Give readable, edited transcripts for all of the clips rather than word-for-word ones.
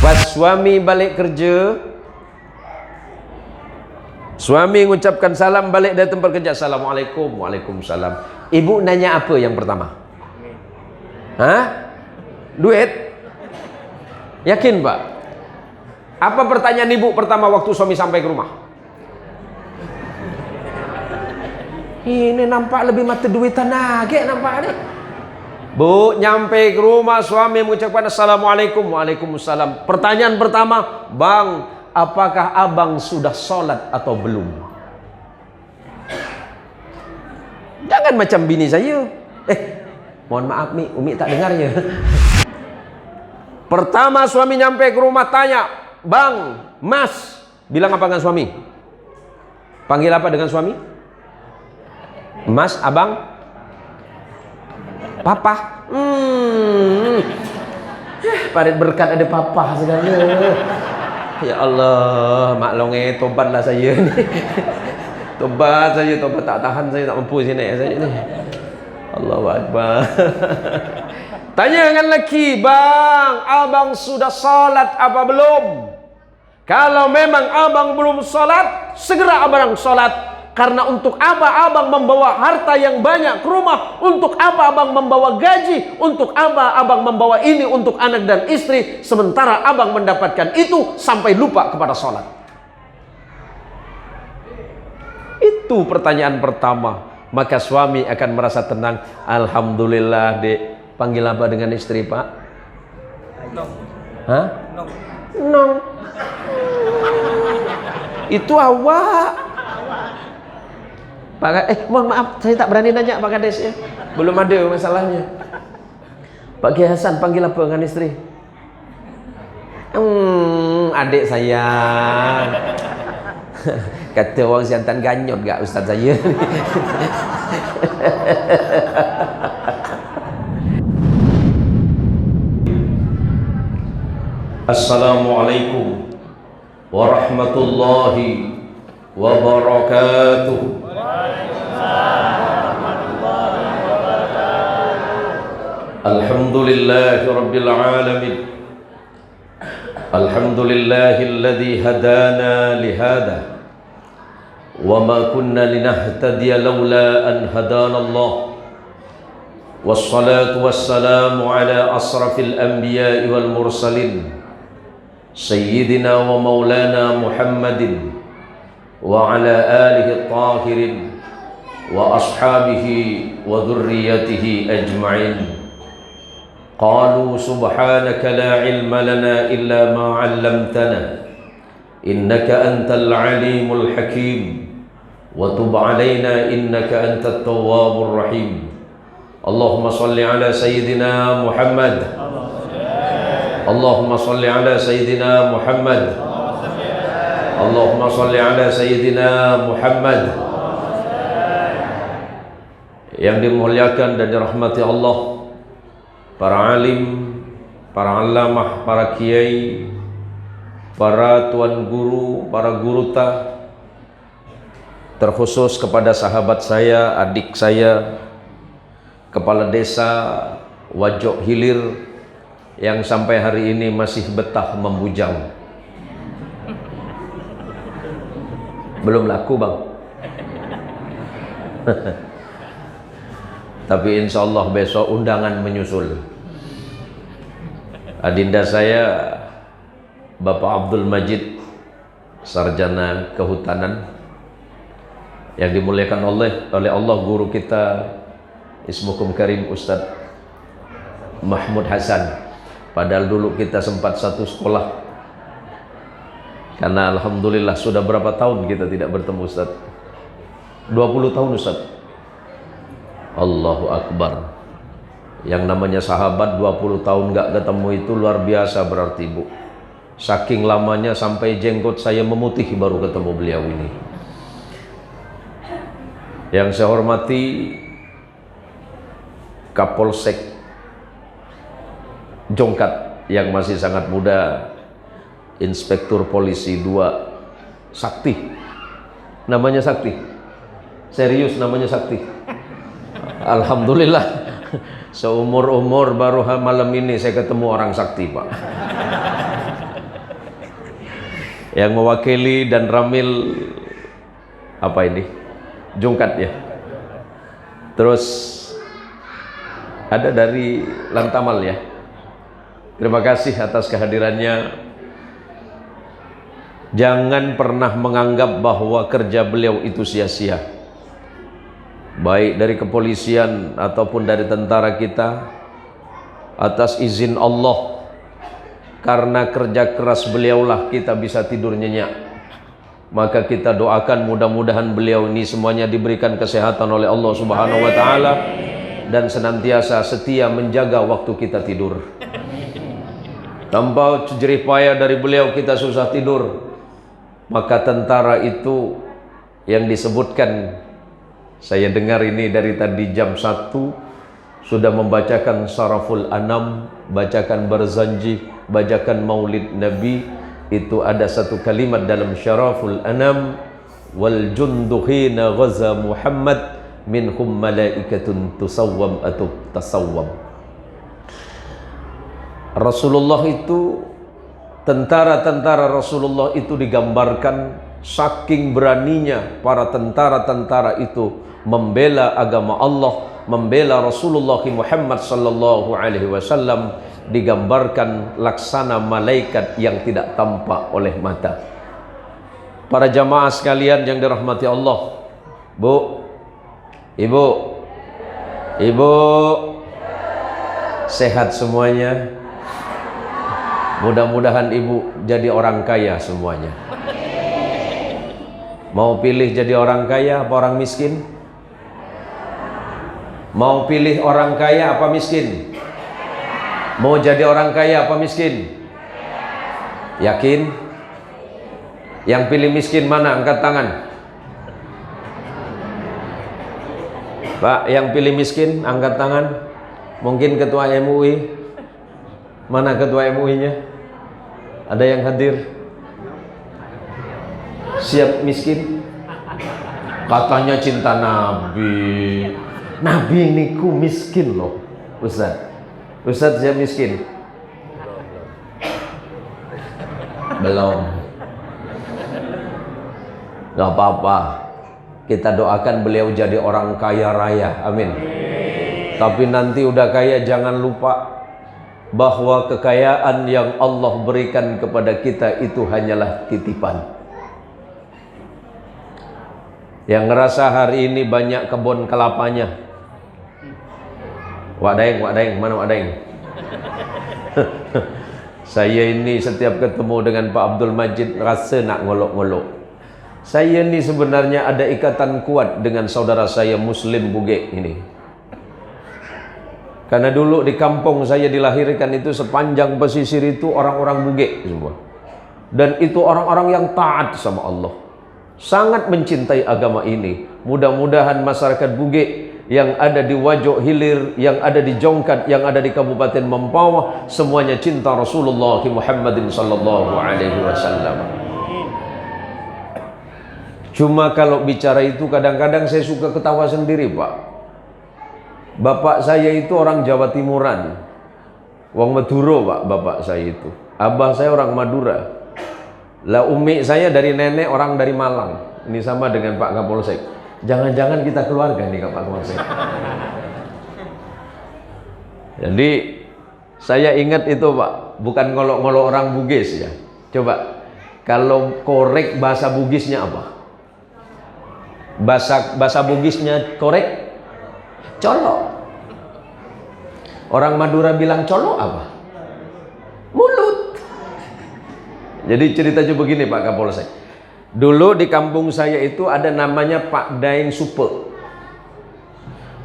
Pas suami balik kerja, suami mengucapkan salam balik dari tempat kerja, Assalamualaikum. Waalaikumsalam. Ibu nanya apa yang pertama? Hah? Duit? Yakin Pak? Apa pertanyaan ibu pertama waktu suami sampai ke rumah? Ini nampak lebih mata duitan lagi nampak nih. Bu, nyampe ke rumah suami mengucapkan Assalamualaikum. Waalaikumsalam. Pertanyaan pertama, Bang, apakah abang sudah sholat atau belum? Jangan macam bini saya. Mohon maaf Mi, Umi tak dengar ya. Pertama suami nyampe ke rumah tanya, Bang, Mas, bilang apa dengan suami? Panggil apa dengan suami? Mas, abang, papa. Parit berkat ada papa segala. Ya Allah, maklonge tobatlah saya ni. Tobat saja, tobat tak tahan saya, tak mampu sini saya ni. Allahu Akbar. Tanyakan lagi, Bang, abang sudah salat apa belum? Kalau memang abang belum salat, segera abang salat. Karena untuk apa abang membawa harta yang banyak ke rumah? Untuk apa abang membawa gaji? Untuk apa abang membawa ini untuk anak dan istri? Sementara abang mendapatkan itu sampai lupa kepada sholat. Itu pertanyaan pertama. Maka suami akan merasa tenang. Alhamdulillah, Dek. Panggil apa dengan istri, Pak? Nong. Hah? Nong. Nong. Itu awak. Pak, mohon maaf, saya tak berani nanya Pak Kades ya. Belum ada masalahnya. Pak Kiai Hasan panggil apa dengan istri? Adik saya. Kata orang siantan ganyot gak ustaz saya. Assalamualaikum warahmatullahi wabarakatuh. Alhamdulillahi rabbil alamin. Alhamdulillahilladzi hadana lihada wa ma kunna linahtadiya laula an hadana Allah. Wassalatu wassalamu ala asrafil anbiya'i wal mursalin sayyidina wa maulana Muhammadin wa ala alihi at-tahirin wa ashabihi wa dhurriyyatihi ajma'in. Qalu subhanaka la ilma lana illa ma 'allamtana innaka antal alimul hakim wa tub 'alaina innaka antat tawwabur rahim. Allahumma salli ala sayyidina Muhammad. Allahumma salli ala sayyidina Muhammad. Allahumma salli ala sayyidina Muhammad. Yang dimuliakan dan dirahmati Allah, para alim, para alamah, para kiai, para tuan guru, para guruta, terkhusus kepada sahabat saya, adik saya, kepala desa Wajok Hilir yang sampai hari ini masih betah membujang. Belum laku Bang. Tapi insya Allah besok undangan menyusul. Adinda saya Bapak Abdul Majid, sarjana kehutanan, yang dimuliakan oleh Allah guru kita Ismukum Karim Ustadz Mahmud Hasan. Padahal dulu kita sempat satu sekolah. Karena alhamdulillah sudah berapa tahun kita tidak bertemu Ustadz? 20 tahun Ustadz. Allahu Akbar. Yang namanya sahabat 20 tahun gak ketemu itu luar biasa berarti Bu. Saking lamanya sampai jenggot saya memutih baru ketemu beliau ini. Yang saya hormati Kapolsek Jongkat yang masih sangat muda, Inspektur Polisi 2 Sakti. Namanya Sakti. Serius namanya Sakti. Alhamdulillah, seumur-umur baru malam ini saya ketemu orang sakti Pak. Yang mewakili dan Ramil apa ini? Jungkat ya. Terus ada dari Lantamal ya. Terima kasih atas kehadirannya. Jangan pernah menganggap bahwa kerja beliau itu sia-sia. Baik dari kepolisian ataupun dari tentara kita, atas izin Allah, karena kerja keras beliaulah kita bisa tidur nyenyak. Maka kita doakan mudah-mudahan beliau ini semuanya diberikan kesehatan oleh Allah Subhanahu wa taala dan senantiasa setia menjaga waktu kita tidur. Tanpa jerih payah dari beliau kita susah tidur. Maka tentara itu yang disebutkan, saya dengar ini dari tadi jam 1 sudah membacakan Saraful Anam, bacakan Barzanji, bacakan Maulid Nabi. Itu ada satu kalimat dalam Syaraful Anam, wal jundu hina ghaza Muhammad minhum malaikatun tusawwam atau tasawwam. Rasulullah itu, tentara-tentara Rasulullah itu digambarkan saking beraninya para tentara-tentara itu membela agama Allah, membela Rasulullah Muhammad sallallahu alaihi wasallam, digambarkan laksana malaikat yang tidak tampak oleh mata. Para jamaah sekalian yang dirahmati Allah, Bu, Ibu, Ibu, sehat semuanya. Mudah-mudahan ibu jadi orang kaya semuanya. Mau pilih jadi orang kaya apa orang miskin? Mau pilih orang kaya apa miskin? Mau jadi orang kaya apa miskin? Yakin? Yang pilih miskin mana? Angkat tangan. Pak, yang pilih miskin angkat tangan. Mungkin ketua MUI. Mana ketua MUI-nya? Ada yang hadir? Siap miskin? Katanya cinta Nabi. Nabi niku miskin loh, Ustaz. Ustaz siap miskin? Belum. Gak apa-apa. Kita doakan beliau jadi orang kaya raya. Amin. Tapi nanti udah kaya jangan lupa bahwa kekayaan yang Allah berikan kepada kita itu hanyalah titipan. Yang ngerasa hari ini banyak kebun kelapanya. Wak Daeng, mana Wak Daeng? Saya ini setiap ketemu dengan Pak Abdul Majid rasa nak ngolok-ngolok. Saya ini sebenarnya ada ikatan kuat dengan saudara saya Muslim Bugek ini. Karena dulu di kampung saya dilahirkan itu sepanjang pesisir itu orang-orang Bugek semua. Dan itu orang-orang yang taat sama Allah. Sangat mencintai agama ini. Mudah-mudahan masyarakat Bugek yang ada di Wajok Hilir, yang ada di Jongkat, yang ada di Kabupaten Mempawah, semuanya cinta Rasulullah Muhammadin sallallahu alaihi wasallam. Cuma kalau bicara itu kadang-kadang saya suka ketawa sendiri, Pak. Bapak saya itu orang Jawa Timuran, wong Madura, Pak. Bapak saya itu, abah saya orang Madura. Lah umi saya dari nenek orang dari Malang. Ini sama dengan Pak Kapolsek. Jangan-jangan kita keluarga nih Pak Kapolsek. Jadi saya ingat itu, Pak, bukan ngolok-ngolok orang Bugis ya. Coba kalau korek bahasa Bugisnya apa? Bahasa Bugisnya korek colok. Orang Madura bilang colok apa? Mulut. Jadi ceritanya begini Pak Kapolsek. Dulu di kampung saya itu ada namanya Pak Daeng Supe.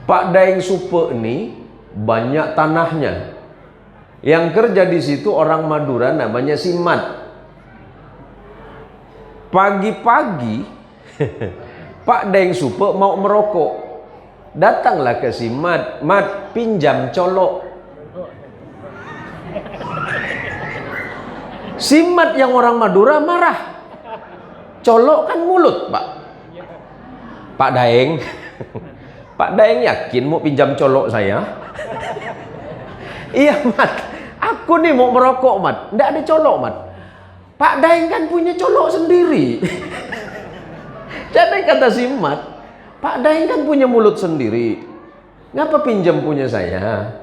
Pak Daeng Supe ini banyak tanahnya. Yang kerja di situ orang Madura namanya si Mat. Pagi-pagi Pak Daeng Supe mau merokok. Datanglah ke si Mat, Mat pinjam colok. Si Mat yang orang Madura marah. Colok kan mulut, Pak. Pak Daeng, Pak Daeng yakin mau pinjam colok saya? Iya, Mat. Aku nih mau merokok, Mat. Nggak ada colok, Mat. Pak Daeng kan punya colok sendiri. Jadi kata si Mat, Pak Daeng kan punya mulut sendiri. Ngapa pinjam punya saya?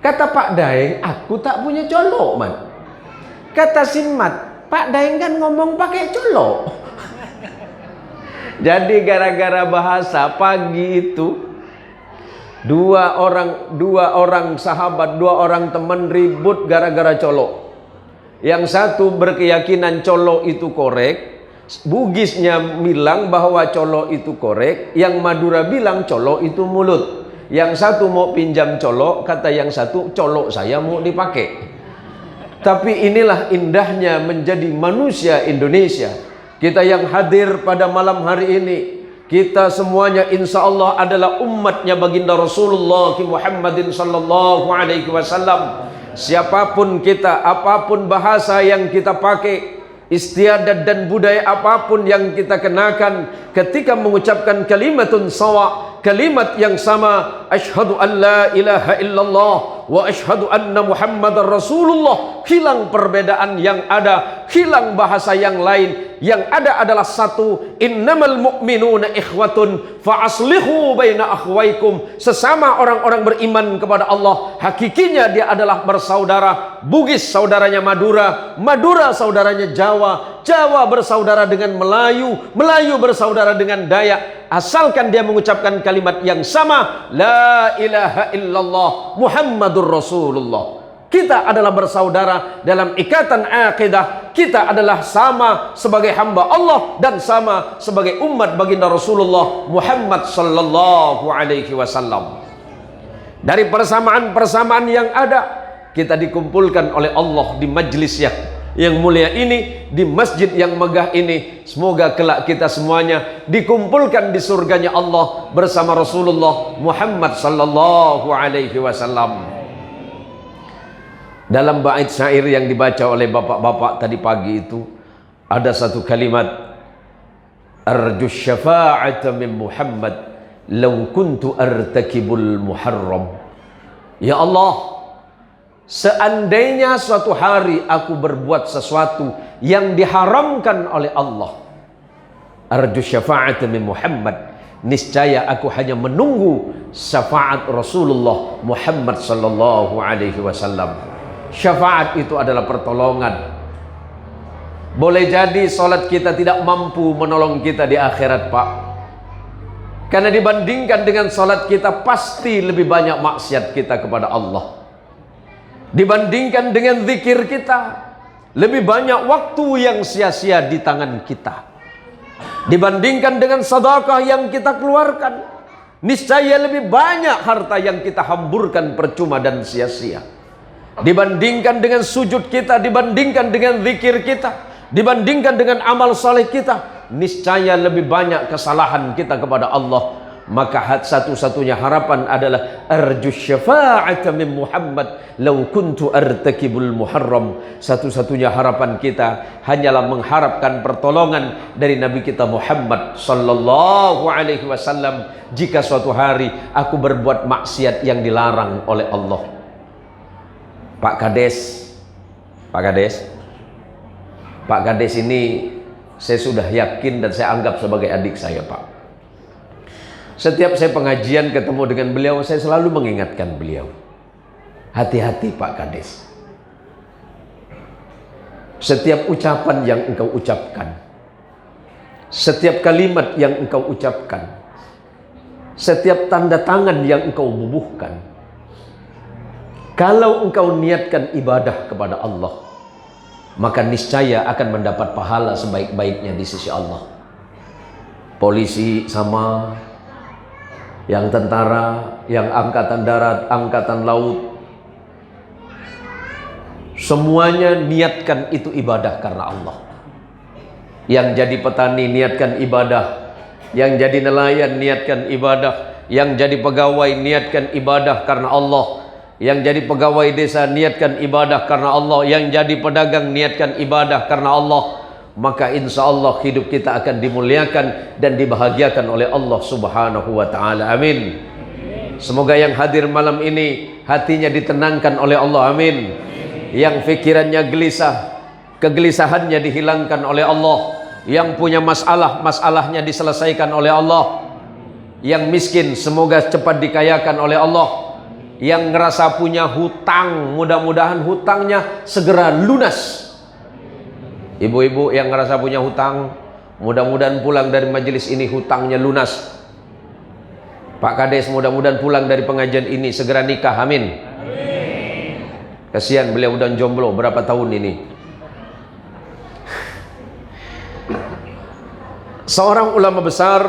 Kata Pak Daeng, aku tak punya colok, Mat. Kata si Mat, Pak Daeng kan ngomong pakai colok. Jadi gara-gara bahasa pagi itu dua orang sahabat, dua orang teman ribut gara-gara colok. Yang satu berkeyakinan colok itu korek, Bugisnya bilang bahwa colok itu korek, yang Madura bilang colok itu mulut. Yang satu mau pinjam colok, kata yang satu colok saya mau dipakai. Tapi inilah indahnya menjadi manusia Indonesia. Kita yang hadir pada malam hari ini, kita semuanya insya Allah adalah umatnya baginda Rasulullah Muhammadin sallallahu alaihi wasallam. Siapapun kita, apapun bahasa yang kita pakai, istiadat dan budaya apapun yang kita kenakan, ketika mengucapkan kalimatun sawa, kalimat yang sama, asyhadu an la ilaha illallah wa asyhadu anna muhammadar rasulullah, hilang perbedaan yang ada, hilang bahasa yang lain. Yang ada adalah satu, innamal mu'minuna ikhwatun fa aslihu baina akhwaikum. Sesama orang-orang beriman kepada Allah, hakikinya dia adalah bersaudara. Bugis saudaranya Madura, Madura saudaranya Jawa, Jawa bersaudara dengan Melayu, Melayu bersaudara dengan Dayak. Asalkan dia mengucapkan kalimat yang sama, la ilaha illallah Muhammadur Rasulullah. Kita adalah bersaudara dalam ikatan akidah. Kita adalah sama sebagai hamba Allah dan sama sebagai umat baginda Rasulullah Muhammad sallallahu alaihi wasallam. Dari persamaan-persamaan yang ada, kita dikumpulkan oleh Allah di majlis yang mulia ini, di masjid yang megah ini. Semoga kelak kita semuanya dikumpulkan di surganya Allah bersama Rasulullah Muhammad sallallahu alaihi wasallam. Dalam bait syair yang dibaca oleh bapak-bapak tadi pagi itu, ada satu kalimat, arju syafa'ata min Muhammad law kuntu artakibul muharram. Ya Allah, seandainya suatu hari aku berbuat sesuatu yang diharamkan oleh Allah, arju syafa'ata min Muhammad, niscaya aku hanya menunggu syafaat Rasulullah Muhammad sallallahu alaihi wasallam. Syafaat itu adalah pertolongan. Boleh jadi solat kita tidak mampu menolong kita di akhirat, Pak. Karena dibandingkan dengan solat kita, pasti lebih banyak maksiat kita kepada Allah. Dibandingkan dengan zikir kita, lebih banyak waktu yang sia-sia di tangan kita. Dibandingkan dengan sedekah yang kita keluarkan, niscaya lebih banyak harta yang kita hamburkan percuma dan sia-sia. Dibandingkan dengan sujud kita, dibandingkan dengan zikir kita, dibandingkan dengan amal saleh kita, niscaya lebih banyak kesalahan kita kepada Allah. Maka satu-satunya harapan adalah arju syafa'ata min Muhammad law kuntu artakibul muharram. Satu-satunya harapan kita hanyalah mengharapkan pertolongan dari Nabi kita Muhammad sallallahu alaihi wasallam jika suatu hari aku berbuat maksiat yang dilarang oleh Allah. Pak Kades ini saya sudah yakin dan saya anggap sebagai adik saya, Pak. Setiap saya pengajian ketemu dengan beliau, saya selalu mengingatkan beliau, hati-hati Pak Kades. Setiap ucapan yang engkau ucapkan, setiap kalimat yang engkau ucapkan, setiap tanda tangan yang engkau bubuhkan, kalau engkau niatkan ibadah kepada Allah, maka niscaya akan mendapat pahala sebaik-baiknya di sisi Allah. Polisi sama, yang tentara, yang angkatan darat, angkatan laut, semuanya niatkan itu ibadah karena Allah. Yang jadi petani niatkan ibadah, yang jadi nelayan niatkan ibadah, yang jadi pegawai niatkan ibadah karena Allah, yang jadi pegawai desa niatkan ibadah karena Allah, yang jadi pedagang niatkan ibadah karena Allah. Maka insya Allah hidup kita akan dimuliakan dan dibahagiakan oleh Allah subhanahu wa ta'ala. Amin. Semoga yang hadir malam ini hatinya ditenangkan oleh Allah. Amin. Yang fikirannya gelisah, kegelisahannya dihilangkan oleh Allah. Yang punya masalah, masalahnya diselesaikan oleh Allah. Yang miskin semoga cepat dikayakan oleh Allah. Yang ngerasa punya hutang, mudah-mudahan hutangnya segera lunas. Ibu-ibu yang ngerasa punya hutang, mudah-mudahan pulang dari majelis ini hutangnya lunas. Pak Kades mudah-mudahan pulang dari pengajian ini segera nikah, amin. Kasihan beliau udah jomblo berapa tahun ini. Seorang ulama besar,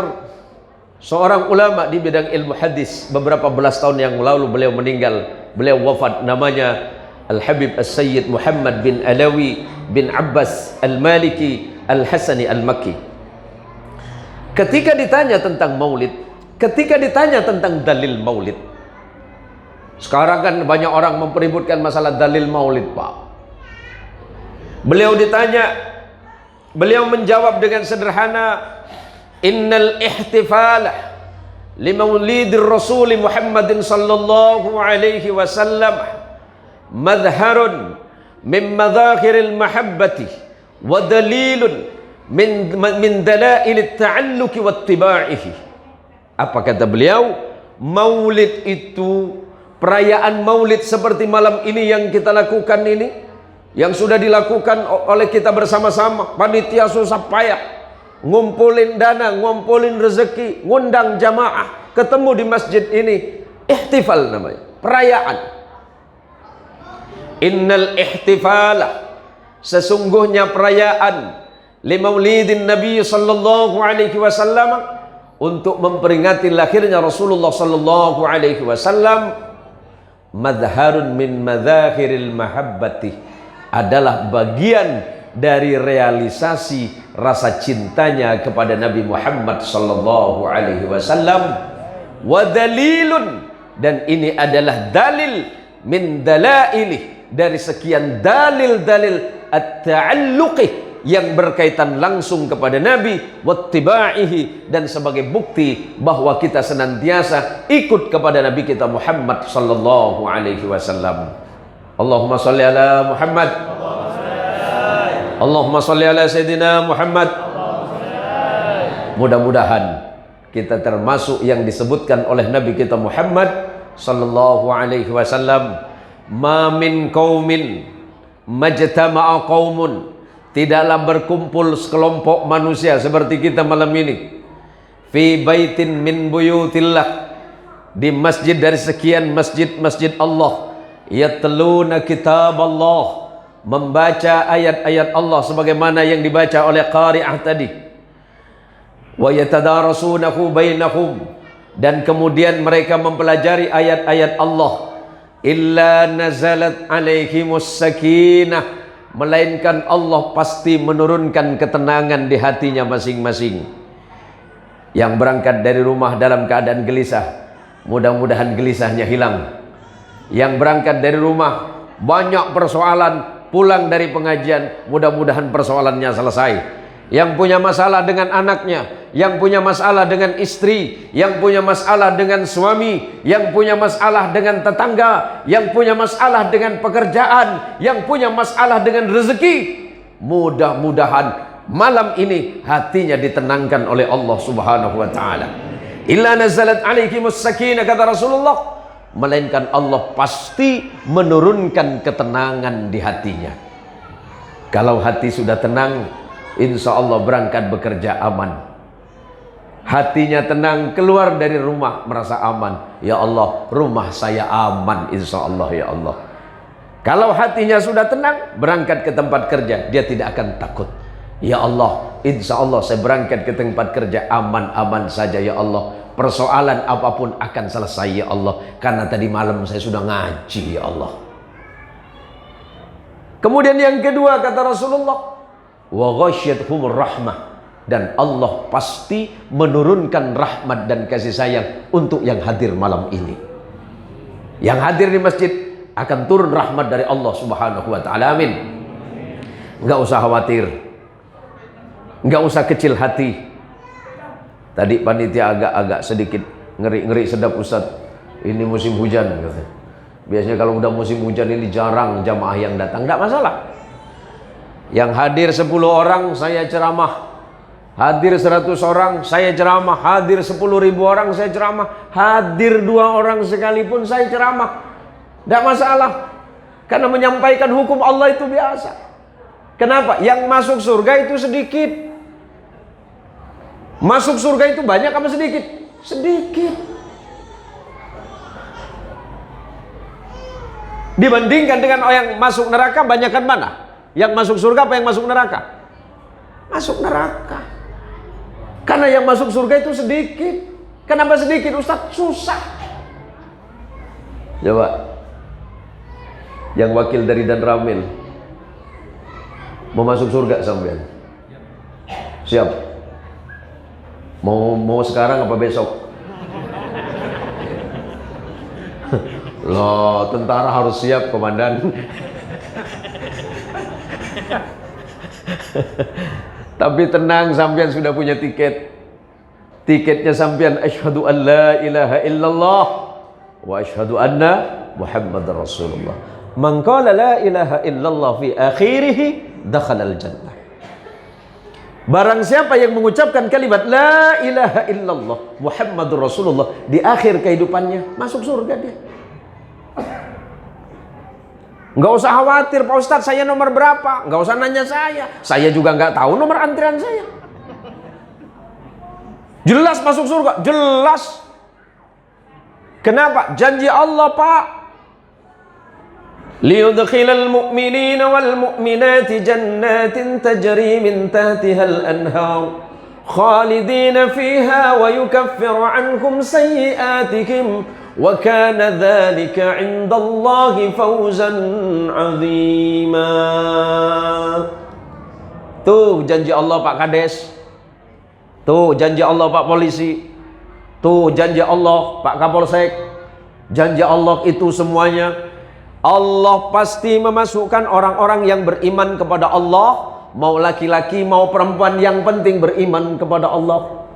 seorang ulama di bidang ilmu hadis, beberapa belas tahun yang lalu beliau meninggal, beliau wafat, namanya Al-Habib As-Sayyid Muhammad bin Alawi bin Abbas Al-Maliki Al-Hasani Al-Makki. Ketika ditanya tentang maulid, ketika ditanya tentang dalil maulid, sekarang kan banyak orang mempeributkan masalah dalil maulid, Pak. Beliau ditanya, beliau menjawab dengan sederhana, innal ihtifala li maulidir Rasul Muhammadin sallallahu alaihi wasallam madharun min madzakhiril mahabbati wa dalilun min dalailit ta'alluqi wattiba'ihi. Apa kata beliau? Maulid itu, perayaan maulid seperti malam ini yang kita lakukan ini, yang sudah dilakukan oleh kita bersama-sama, panitia susah payah ngumpulin dana, ngumpulin rezeki, ngundang jamaah ketemu di masjid ini, ihtifal namanya, perayaan. Innal ihtifala, sesungguhnya perayaan li maulidin Nabi sallallahu alaihi wasallam, untuk memperingati lahirnya Rasulullah sallallahu alaihi wasallam, madharun min madzakhiril mahabbati, adalah bagian dari realisasi rasa cintanya kepada Nabi Muhammad sallallahu alaihi wasallam, wa dalilun, dan ini adalah dalil min dalailih, dari sekian dalil-dalil at-ta'alluqi, yang berkaitan langsung kepada Nabi, wattiba'ihi, dan sebagai bukti bahwa kita senantiasa ikut kepada Nabi kita Muhammad sallallahu alaihi wasallam. Allahumma salli ala Muhammad, Allahumma salli ala Sayyidina Muhammad. Mudah-mudahan kita termasuk yang disebutkan oleh Nabi kita Muhammad sallallahu alaihi wasallam, ma min qaumin majtama'a qaumun, tidaklah berkumpul sekelompok manusia seperti kita malam ini, fi baitin min buyutillah, di masjid dari sekian masjid-masjid Allah, yatluna kitab Allah, membaca ayat-ayat Allah sebagaimana yang dibaca oleh qari'ah tadi, wa yatadarasunahu bainahum, dan kemudian mereka mempelajari ayat-ayat Allah, illa nazalat alaihimus sakinah, melainkan Allah pasti menurunkan ketenangan di hatinya masing-masing. Yang berangkat dari rumah dalam keadaan gelisah, mudah-mudahan gelisahnya hilang. Yang berangkat dari rumah banyak persoalan, pulang dari pengajian, mudah-mudahan persoalannya selesai. Yang punya masalah dengan anaknya, yang punya masalah dengan istri, yang punya masalah dengan suami, yang punya masalah dengan tetangga, yang punya masalah dengan pekerjaan, yang punya masalah dengan rezeki, mudah-mudahan malam ini hatinya ditenangkan oleh Allah Subhanahu wa taala. Illa nazalat alaihimus sakinah, kata Rasulullah, melainkan Allah pasti menurunkan ketenangan di hatinya. Kalau hati sudah tenang, insya Allah berangkat bekerja aman. Hatinya tenang, keluar dari rumah merasa aman. Ya Allah, rumah saya aman insya Allah, ya Allah. Kalau hatinya sudah tenang, berangkat ke tempat kerja, dia tidak akan takut. Ya Allah, insya Allah saya berangkat ke tempat kerja aman-aman saja ya Allah. Persoalan apapun akan selesai ya Allah, karena tadi malam saya sudah ngaji ya Allah. Kemudian yang kedua kata Rasulullah, wa ghasyiyatuhumur rahmah, dan Allah pasti menurunkan rahmat dan kasih sayang untuk yang hadir malam ini. Yang hadir di masjid akan turun rahmat dari Allah Subhanahu wa taala, amin. Enggak usah khawatir, enggak usah kecil hati. Tadi panitia agak sedikit ngeri sedap, Ustaz. Ini musim hujan katanya. Biasanya kalau udah musim hujan ini jarang jamaah yang datang. Enggak masalah. Yang hadir 10 orang saya ceramah, hadir 100 orang saya ceramah, hadir 10.000 orang saya ceramah, hadir 2 orang sekalipun saya ceramah, tidak masalah. Karena menyampaikan hukum Allah itu biasa. Kenapa? Yang masuk surga itu sedikit. Masuk surga itu banyak apa sedikit? Sedikit. Dibandingkan dengan orang yang masuk neraka, banyakkan mana? Yang masuk surga apa yang masuk neraka? Masuk neraka. Karena yang masuk surga itu sedikit. Kenapa sedikit, Ustaz? Susah. Coba. Yang wakil dari Dan Ramil mau masuk surga sampean? Siap? Mau sekarang apa besok? Loh, tentara harus siap, komandan. Tapi tenang, sampean sudah punya tiket. Tiketnya sampean asyhadu an la ilaha illallah wa asyhadu anna Muhammadar Rasulullah. Man qala la ilaha illallah fi akhirih dakhala al-jannah. Barang siapa yang mengucapkan kalimat la ilaha illallah Muhammadur Rasulullah di akhir kehidupannya, masuk surga dia. Nggak usah khawatir, Pak Ustadz saya nomor berapa, nggak usah nanya saya juga nggak tahu nomor antrian saya. Jelas masuk surga, jelas. Kenapa? Janji Allah, Pak. Liyudkhilal mu'minina wal mu'minati jannatin tajri min tahtihal anhar khalidina fiha wa yukaffiru anhum sayyi'atihim wa kana dzalika 'indallahi fawzan 'azima. Tuh janji Allah Pak Kades. Tuh janji Allah Pak Polisi. Tuh janji Allah Pak Kapolsek. Janji Allah itu semuanya. Allah pasti memasukkan orang-orang yang beriman kepada Allah, mau laki-laki mau perempuan, yang penting beriman kepada Allah.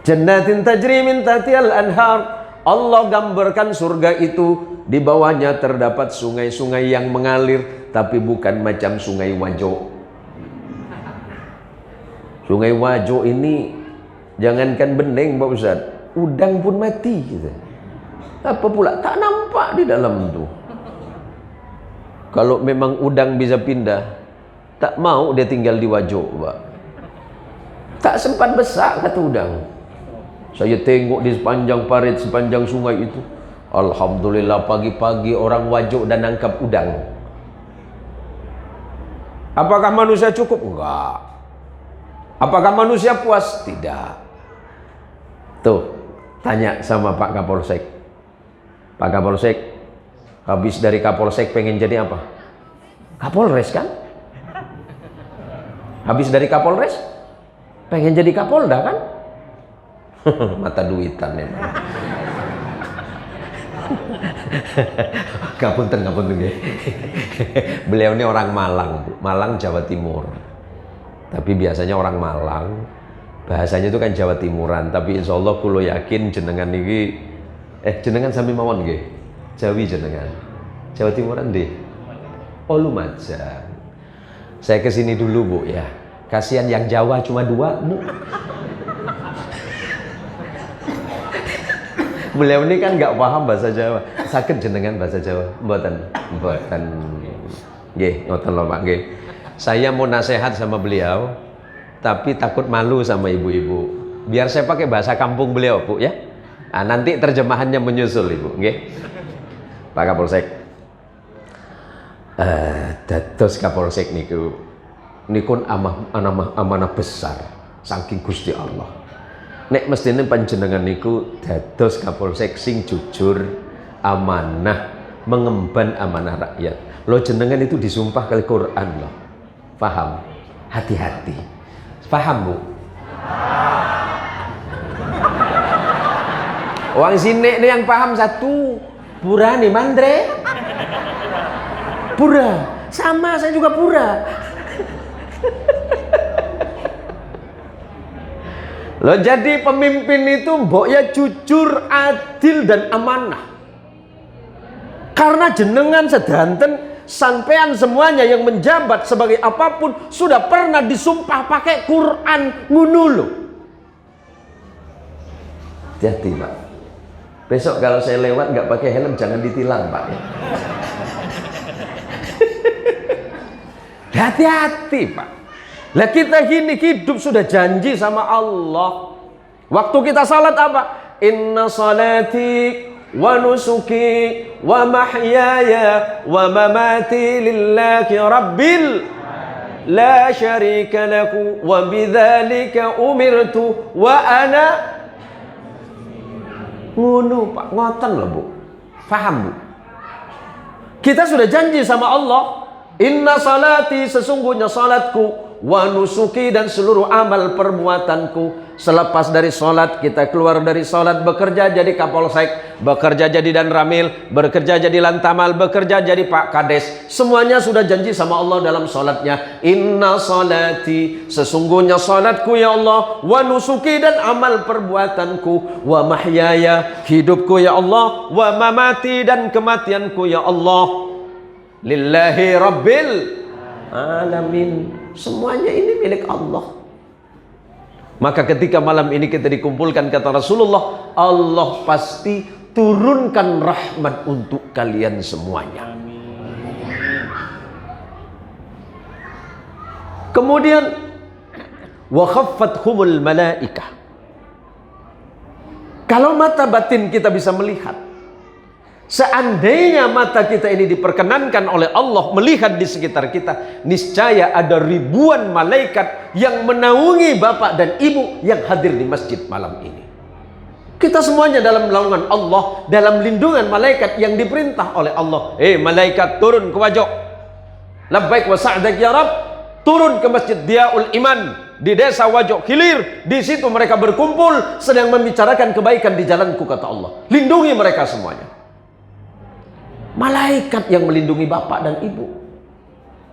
Jannatin tajri min tahtihal anhar. Allah gambarkan surga itu, di bawahnya terdapat sungai-sungai yang mengalir, tapi bukan macam sungai Wajo. Sungai Wajo ini jangankan bening Pak Ustaz, udang pun mati gitu. Apa pula tak nampak di dalam tuh. Kalau memang udang bisa pindah, tak mau dia tinggal di Wajo, Pak. Tak sempat besar kata udang. Saya tengok di sepanjang parit, sepanjang sungai itu, alhamdulillah pagi-pagi orang Wajo dan nangkap udang. Apakah manusia cukup? Enggak. Apakah manusia puas? Tidak. Tuh, tanya sama Pak Kapolsek. Pak Kapolsek, habis dari Kapolsek pengen jadi apa? Kapolres kan? Habis dari Kapolres pengen jadi Kapolda kan? Mata duitan memang. Ngapunten ya. Beliau ini orang Malang, Bu. Malang Jawa Timur. Tapi biasanya orang Malang bahasanya itu kan Jawa Timuran, tapi insya Allah kulo yakin jenengan ini jenengan sami mawon nggih. Jawi jenengan. Jawa Timuran deh. Oh Lumajang. Saya kesini dulu Bu ya. Kasihan yang Jawa cuma 2. Beliau ini kan nggak paham bahasa Jawa. Sakit jenengan bahasa Jawa. Mboten. Nggih, ngoten lho Pak nggih. Saya mau nasihat sama beliau, tapi takut malu sama ibu-ibu. Biar saya pakai bahasa kampung beliau, Bu ya. Nah, nanti terjemahannya menyusul Ibu, nggih. Pak Kapolsek. Dados Kapolsek niku amanah besar saking Gusti Allah. Nek mestine panjenengan niku dados Kapolsek sing jujur, amanah, mengemban amanah rakyat. Lo jenengan itu disumpah kali Quran loh. Paham? Hati-hati. Paham, Bu? Orang sini nih yang paham satu. Pura nih Mandre. Pura. Sama saya juga pura. Loh jadi pemimpin itu mboknya jujur, adil dan amanah. Karena jenengan sedanten sampean semuanya yang menjabat sebagai apapun sudah pernah disumpah pakai Quran ngono loh. Hati-hati Pak. Besok kalau saya lewat nggak pakai helm jangan ditilang Pak. Hati-hati Pak. Lah kita gini hidup sudah janji sama Allah. Waktu kita salat apa? Inna salati wa nusuki wa mahyaya wa mamati lillahi rabbil la syarika lahu wa bidzalika umirtu wa ana ngono Pak, ngoten lho Bu. Paham Bu? Kita sudah janji sama Allah, inna salati sesungguhnya salatku, wa nusuki dan seluruh amal perbuatanku. Selepas dari salat kita keluar dari salat bekerja jadi kapolsek, bekerja jadi danramil, bekerja jadi lantamal, bekerja jadi Pak Kades. Semuanya sudah janji sama Allah dalam salatnya. Inna salati sesungguhnya salatku ya Allah, wa nusuki dan amal perbuatanku, wa mahyaya hidupku ya Allah, wa mamati dan kematianku ya Allah. Lillahi rabbil alamin. Semuanya ini milik Allah. Maka ketika malam ini kita dikumpulkan, kata Rasulullah, Allah pasti turunkan rahmat untuk kalian semuanya. Kemudian wa khaffathumul malaikah. Kalau mata batin kita bisa melihat, seandainya mata kita ini diperkenankan oleh Allah melihat di sekitar kita, niscaya ada ribuan malaikat yang menaungi bapak dan ibu yang hadir di masjid malam ini. Kita semuanya dalam naungan Allah, dalam lindungan malaikat yang diperintah oleh Allah. Malaikat turun ke Wajok. Labbaik wa sa'dak ya Rabb. Turun ke Masjid Diyaul Iman di desa Wajok Hilir. Di situ mereka berkumpul sedang membicarakan kebaikan di jalanku, kata Allah. Lindungi mereka semuanya. Malaikat yang melindungi bapak dan ibu.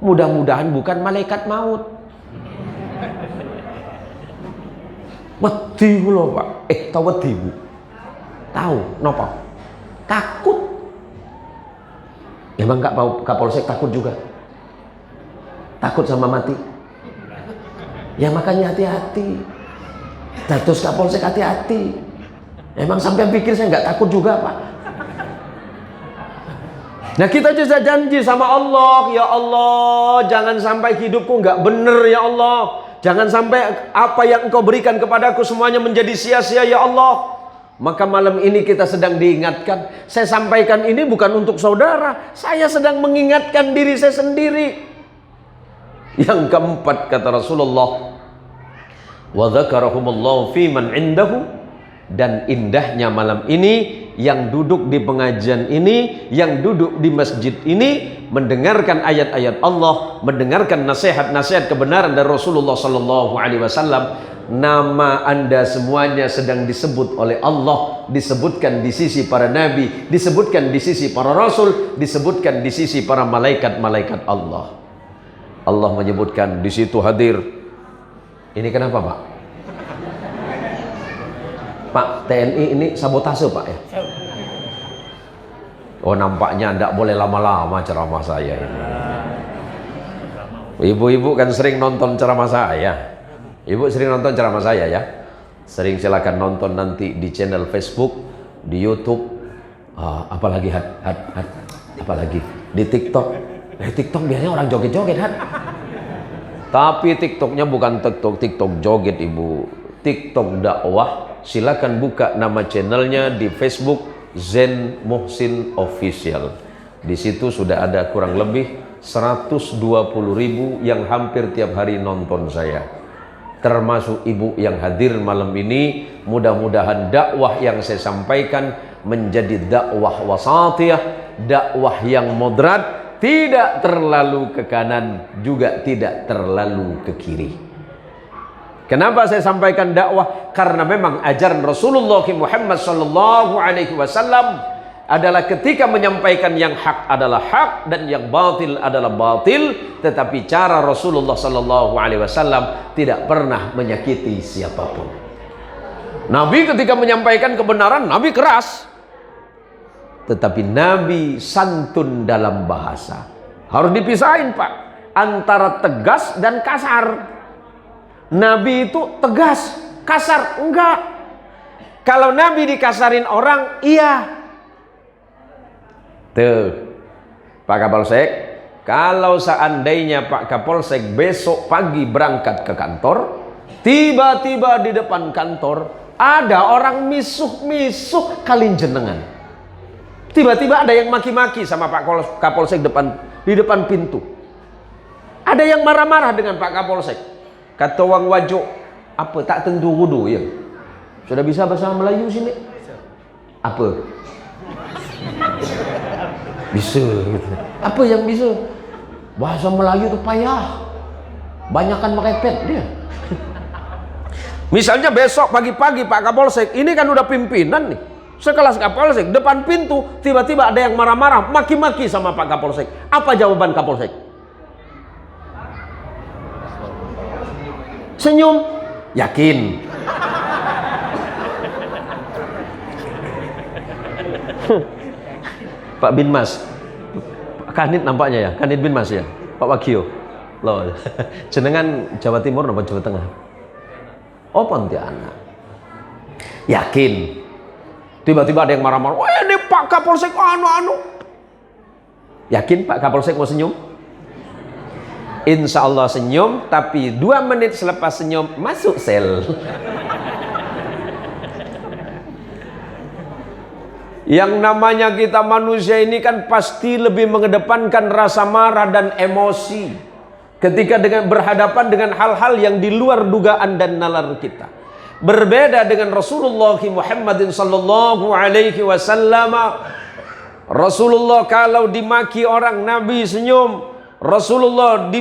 Mudah-mudahan bukan malaikat maut. Wedi lho Pak. Tahu wedi Bu? Tahu napa? Takut. Emang enggak mau Kapolsek takut juga? Takut sama mati? Ya makanya hati-hati. Terus Kapolsek hati-hati. Emang sampai pikir saya nggak takut juga Pak? Nah kita juga janji sama Allah, ya Allah, jangan sampai hidupku nggak bener ya Allah, jangan sampai apa yang Engkau berikan kepadaku semuanya menjadi sia-sia ya Allah. Maka malam ini kita sedang diingatkan. Saya sampaikan ini bukan untuk saudara, saya sedang mengingatkan diri saya sendiri. Yang keempat kata Rasulullah, wa dzakarahumullahu fi man indahu, dan indahnya malam ini yang duduk di pengajian ini, yang duduk di masjid ini, mendengarkan ayat-ayat Allah, mendengarkan nasihat-nasihat kebenaran dari Rasulullah Sallallahu Alaihi Wasallam. Nama anda semuanya sedang disebut oleh Allah, disebutkan di sisi para nabi, disebutkan di sisi para rasul, disebutkan di sisi para malaikat-malaikat Allah. Allah menyebutkan di situ hadir. Ini kenapa Pak? Pak, TNI ini sabotase Pak ya? Oh nampaknya tidak boleh lama-lama ceramah saya ini. Ibu-ibu kan sering nonton ceramah saya. Ibu sering nonton ceramah saya ya? Sering, silakan nonton nanti di channel Facebook, di YouTube, apalagi apalagi di TikTok. TikTok biasanya orang joget-joget Tapi TikToknya bukan TikTok joget Ibu. TikTok dakwah. Silakan buka nama channelnya di Facebook, Zen Muhsin Official. Di situ sudah ada kurang lebih 120.000 yang hampir tiap hari nonton saya. Termasuk ibu yang hadir malam ini. Mudah-mudahan dakwah yang saya sampaikan menjadi dakwah wasatiyah, dakwah yang moderat, tidak terlalu ke kanan, juga tidak terlalu ke kiri. Kenapa saya sampaikan dakwah? Karena memang ajaran Rasulullah Muhammad sallallahu alaihi wasallam adalah ketika menyampaikan yang hak adalah hak dan yang batil adalah batil, tetapi cara Rasulullah sallallahu alaihi wasallam tidak pernah menyakiti siapapun. Nabi ketika menyampaikan kebenaran, Nabi keras. Tetapi Nabi santun dalam bahasa. Harus dipisahin Pak, antara tegas dan kasar. Nabi itu tegas, kasar enggak. Kalau Nabi dikasarin orang, iya. Tuh, Pak Kapolsek, kalau seandainya Pak Kapolsek besok pagi berangkat ke kantor, tiba-tiba di depan kantor ada orang misuh-misuh kalin jenengan. Tiba-tiba ada yang maki-maki sama Pak Kapolsek di depan pintu. Ada yang marah-marah dengan Pak Kapolsek. Kata Wang Wajo, apa tak tentu wudu ya? Sudah bisa bahasa Melayu sini? Apa? Bisa gitu. Apa yang bisa? Bahasa Melayu itu payah. Banyakan merepet dia. Misalnya besok pagi-pagi Pak Kapolsek, ini kan udah pimpinan nih, sekelas Kapolsek, depan pintu tiba-tiba ada yang marah-marah, maki-maki sama Pak Kapolsek. Apa jawaban Kapolsek? Senyum. Yakin? Pak Binmas, Kanit nampaknya ya, Kanit Binmas ya, Pak Wagio. Loh, jenengan Jawa Timur apa Jawa Tengah? Oh, Pontianak. Yakin? Tiba-tiba ada yang marah-marah. Wah, ini Pak Kapolsek anu. Yakin Pak Kapolsek mau senyum? Insya Allah senyum, tapi 2 menit selepas senyum masuk sel. Yang namanya kita manusia ini kan pasti lebih mengedepankan rasa marah dan emosi ketika berhadapan dengan hal-hal yang di luar dugaan dan nalar kita. Berbeda dengan Rasulullah Muhammadin sallallahu alaihi wasallam. Rasulullah kalau dimaki orang, Nabi senyum. Rasulullah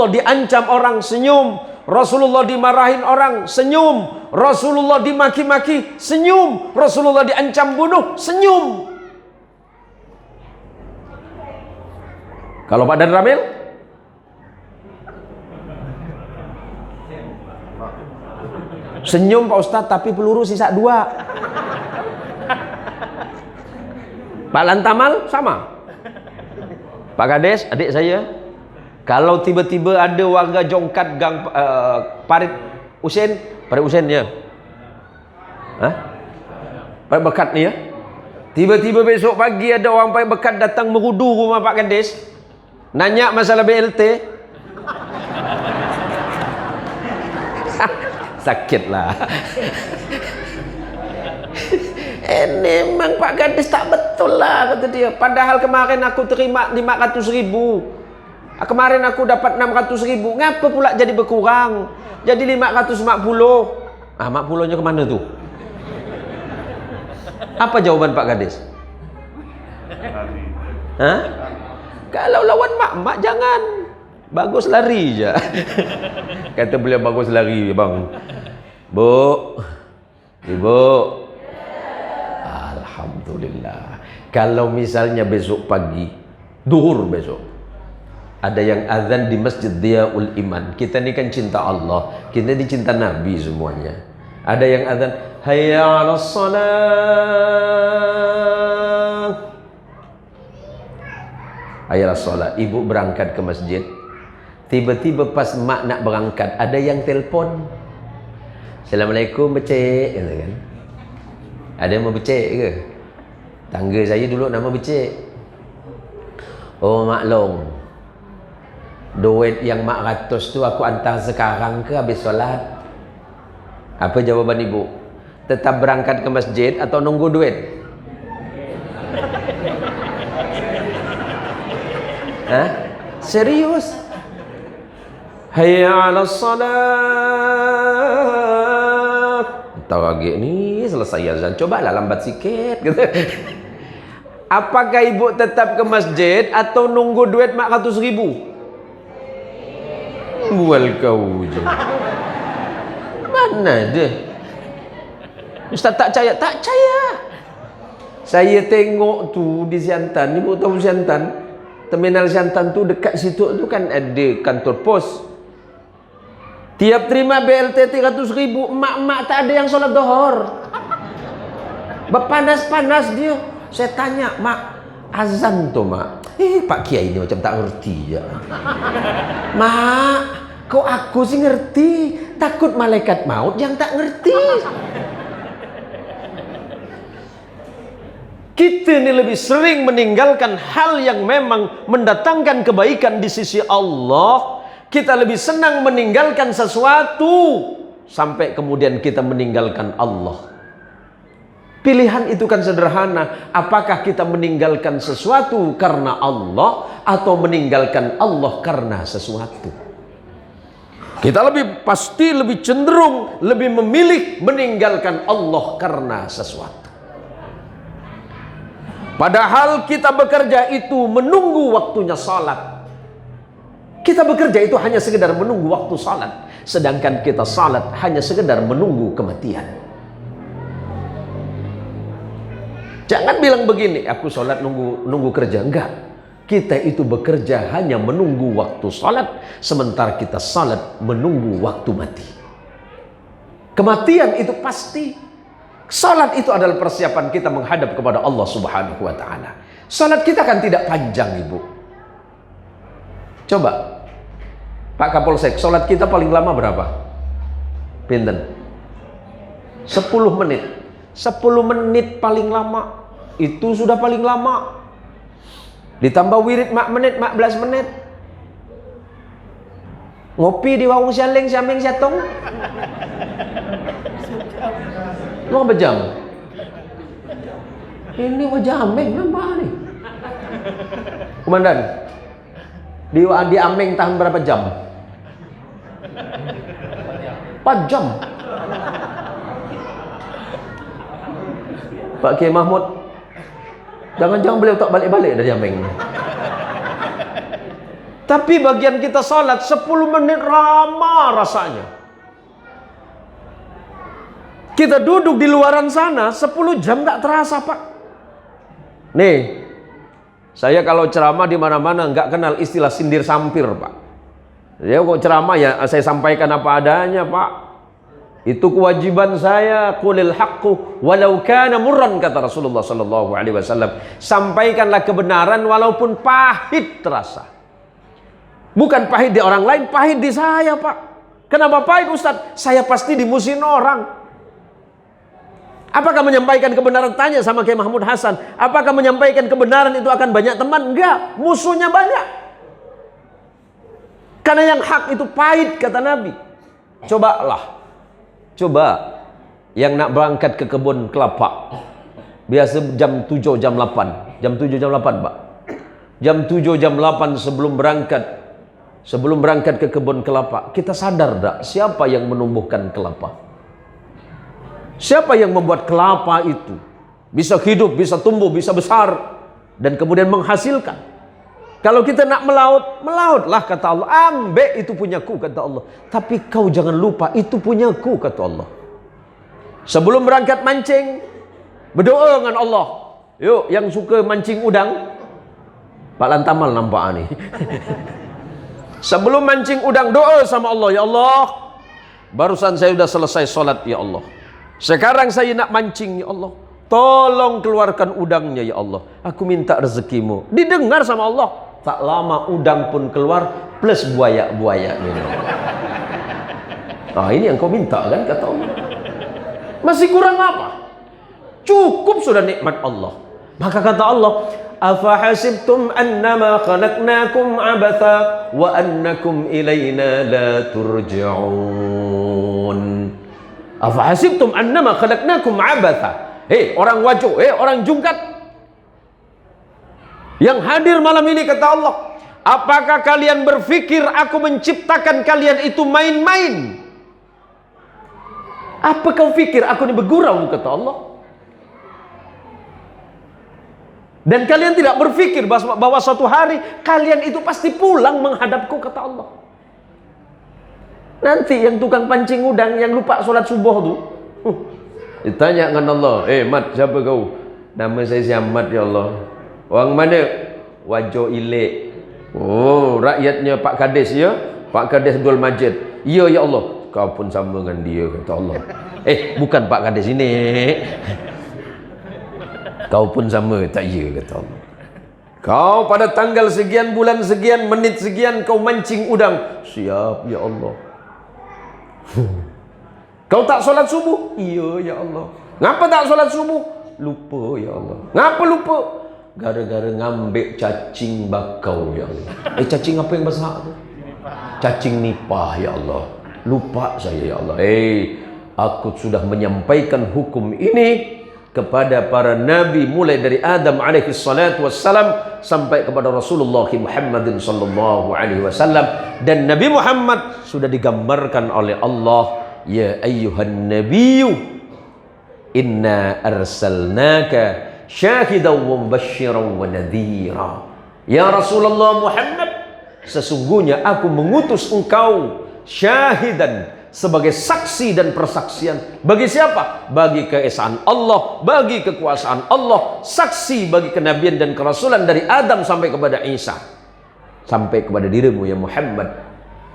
diancam orang, senyum. Rasulullah dimarahin orang, senyum. Rasulullah dimaki-maki, senyum. Rasulullah diancam bunuh, senyum. Kalau Pak Dan Ramil? Senyum Pak Ustadz, tapi peluru sisa 2. Pak Lantamal sama. Pak Kades, adik saya, kalau tiba-tiba ada warga jongkat gang Parit Usen ya, Parit Bekat nih ya, tiba-tiba besok pagi ada orang Parit Bekat datang merudu rumah Pak Kades, nanya masalah BLT, sakit lah. Ini memang Pak Gadis tak betul lah, kata dia. Padahal kemarin aku terima 500.000. Kemarin aku dapat 600.000. Ngapa pula jadi berkurang? Jadi 540. Ah, 40-nya kemana tuh? Apa jawaban Pak Gadis? Hah? Kalau lawan mak jangan. Bagus lari aja. Kata beliau, bagus lari bang. Bu, Ibu, alhamdulillah. Kalau misalnya besok pagi, duhur besok, ada yang azan di Masjid Diyaul Iman. Kita ini kan cinta Allah, kita ini cinta Nabi semuanya. Ada yang azan, hayya 'alas shalah. Hayya 'alas shalah. Ibu berangkat ke masjid. Tiba-tiba pas mak nak berangkat, ada yang telpon. Assalamualaikum becek, gitu kan. Ada yang mau becek ke? Tangga saya dulu nama becek. Oh maklum, duit yang mak ratus tu aku hantar sekarang ke habis solat. Apa jawaban ibu? Tetap berangkat ke masjid atau nunggu duit? Hah? Serius? Hayya 'alas shalah. Tahu lagi ni selesai azan. Cobalah lambat sikit gitu. Apakah ibu tetap ke masjid atau nunggu duit 400.000? Bual kau je. Mana dia? Ustaz tak percaya? Tak percaya. Saya tengok tu di Siantan. Ibu tahu Siantan? Terminal Siantan tu dekat situ tu kan ada kantor pos. Tiap terima BLT 300.000, emak-emak tak ada yang sholat dohor. Berpanas-panas dia. Saya tanya, mak, azan tuh mak, Pak Kiai ini macam tak ngerti ya. Mak, kok aku sih ngerti, takut malaikat maut yang tak ngerti. Kita ini lebih sering meninggalkan hal yang memang mendatangkan kebaikan di sisi Allah. Kita lebih senang meninggalkan sesuatu sampai kemudian kita meninggalkan Allah. Pilihan itu kan sederhana. Apakah kita meninggalkan sesuatu karena Allah atau meninggalkan Allah karena sesuatu? Kita pasti lebih cenderung, lebih memilih meninggalkan Allah karena sesuatu. Padahal kita bekerja itu menunggu waktunya salat. Kita bekerja itu hanya sekedar menunggu waktu salat. Sedangkan kita salat hanya sekedar menunggu kematian. Jangan bilang begini, aku sholat nunggu kerja. Enggak. Kita itu bekerja hanya menunggu waktu sholat, sementara kita sholat menunggu waktu mati. Kematian itu pasti. Sholat itu adalah persiapan kita menghadap kepada Allah Subhanahu wa Ta'ala. Sholat kita kan tidak panjang, Ibu. Coba, Pak Kapolsek, sholat kita paling lama berapa? Pinten? 10 menit. 10 menit paling lama. Itu sudah paling lama. Ditambah wirid 15 menit. Ngopi di warung sialing siameng siatong. Lu berapa jam? Ini wajah ameng nambah nih. Komandan, di ameng tahan berapa jam? 4 jam. Pak Kiai Mahmud, jangan-jangan beliau tak balik-balik dari Ameng. Tapi bagian kita salat 10 menit lama rasanya. Kita duduk di luaran sana 10 jam tak terasa, Pak. Nih, saya kalau ceramah di mana-mana nggak kenal istilah sindir sampir, Pak. Ya kok ceramah ya saya sampaikan apa adanya, Pak. Itu kewajiban saya, qulil haqqu walau kana murran, kata Rasulullah sallallahu alaihi wasallam. Sampaikanlah kebenaran walaupun pahit terasa. Bukan pahit di orang lain, pahit di saya, Pak. Kenapa pahit, Ustaz? Saya pasti dimusuhin orang. Apakah menyampaikan kebenaran? Tanya sama Kiai Mahmud Hasan. Apakah menyampaikan kebenaran itu akan banyak teman? Enggak, musuhnya banyak. Karena yang hak itu pahit, kata Nabi. Coba yang nak berangkat ke kebun kelapa. Biasa jam 7, jam 8. Jam 7, jam 8, Pak. Jam 7, jam 8 sebelum berangkat ke kebun kelapa. Kita sadar tak siapa yang menumbuhkan kelapa? Siapa yang membuat kelapa itu bisa hidup, bisa tumbuh, bisa besar dan kemudian menghasilkan? Kalau kita nak melautlah kata Allah. Ambil itu punyaku, kata Allah. Tapi kau jangan lupa itu punyaku, kata Allah. Sebelum berangkat mancing, berdoa dengan Allah. Yuk, yang suka mancing udang, Pak Lantamal nampak nih. Sebelum mancing udang, doa sama Allah. Ya Allah, barusan saya sudah selesai sholat, ya Allah. Sekarang saya nak mancing, ya Allah. Tolong keluarkan udangnya, ya Allah. Aku minta rezekimu. Didengar sama Allah. Tak lama udang pun keluar plus buaya-buaya. Nah, ini yang kau minta kan, kata Allah. Masih kurang apa? Cukup sudah nikmat Allah. Maka kata Allah, afahasibtum annama khalaqnakum abatha wa annakum ilayna la turja'un. Afahasibtum annama khalaqnakum abatha. Hei orang wajo, hei orang jungkat yang hadir malam ini, kata Allah, apakah kalian berpikir aku menciptakan kalian itu main-main? Apa kau pikir aku ini bergurau, kata Allah? Dan kalian tidak berpikir bahwa suatu hari kalian itu pasti pulang menghadapku, kata Allah. Nanti yang tukang pancing udang yang lupa sholat subuh tuh, ditanya dengan Allah, Mat, siapa kau? Nama saya si Ahmad, ya Allah. Orang mana? Wajo Ilik. Oh, rakyatnya Pak Kades, ya? Pak Kades Abdul Majid. Iya, ya Allah. Kau pun sama dengan dia, kata Allah. Bukan Pak Kades ini. Kau pun sama, tak iya, kata Allah. Kau pada tanggal sekian, bulan sekian, menit sekian kau mancing udang. Siap ya Allah. Kau tak sholat subuh? Iya ya Allah. Ngapa tak sholat subuh? Lupa ya Allah. Ngapa lupa? Gara-gara ngambil cacing bakau ya Allah. Cacing apa yang besar tu? Cacing nipah ya Allah. Lupa saya ya Allah. Aku sudah menyampaikan hukum ini kepada para nabi mulai dari Adam alaihi salatu wassalam sampai kepada Rasulullah Muhammadin sallallahu alaihi wasallam, dan Nabi Muhammad sudah digambarkan oleh Allah, ya ayyuhan nabiyyu inna arsalnaka syahidan wa mubasysyiran wa nadhira. Ya Rasulullah Muhammad, sesungguhnya aku mengutus engkau syahidan, sebagai saksi dan persaksian. Bagi siapa? Bagi keesaan Allah, bagi kekuasaan Allah, saksi bagi kenabian dan kerasulan dari Adam sampai kepada Isa, sampai kepada dirimu ya Muhammad.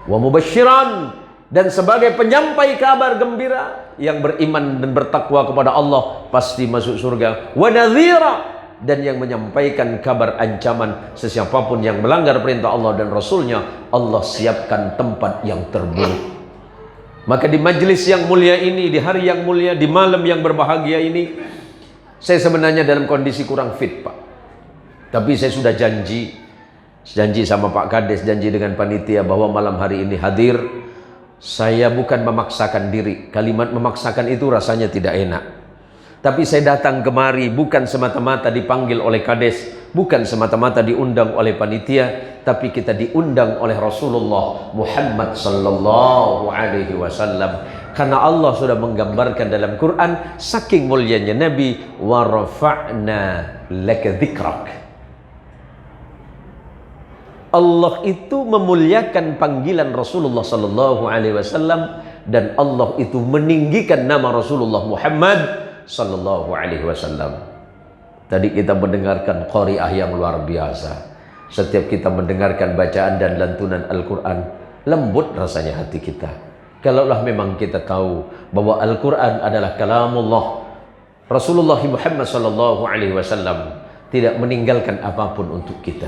Wa mubasysyiran, dan sebagai penyampai kabar gembira, yang beriman dan bertakwa kepada Allah pasti masuk surga. Wa nadhira, dan yang menyampaikan kabar ancaman sesiapapun yang melanggar perintah Allah dan Rasulnya, Allah siapkan tempat yang terburuk. Maka di majlis yang mulia ini, di hari yang mulia, di malam yang berbahagia ini, saya sebenarnya dalam kondisi kurang fit Pak. Tapi saya sudah janji sama Pak Kades, janji dengan panitia bahwa malam hari ini hadir. Saya bukan memaksakan diri. Kalimat memaksakan itu rasanya tidak enak. Tapi saya datang kemari bukan semata-mata dipanggil oleh Kades, bukan semata-mata diundang oleh panitia, tapi kita diundang oleh Rasulullah Muhammad sallallahu alaihi wasallam. Karena Allah sudah menggambarkan dalam Quran saking mulianya Nabi, wa rafa'na laka dzikrak. Allah itu memuliakan panggilan Rasulullah sallallahu alaihi wasallam, dan Allah itu meninggikan nama Rasulullah Muhammad sallallahu alaihi wasallam. Tadi kita mendengarkan qari'ah yang luar biasa. Setiap kita mendengarkan bacaan dan lantunan Al-Quran, lembut rasanya hati kita. Kalaulah memang kita tahu bahwa Al-Quran adalah kalamullah, Rasulullah Muhammad sallallahu alaihi wasallam tidak meninggalkan apapun untuk kita.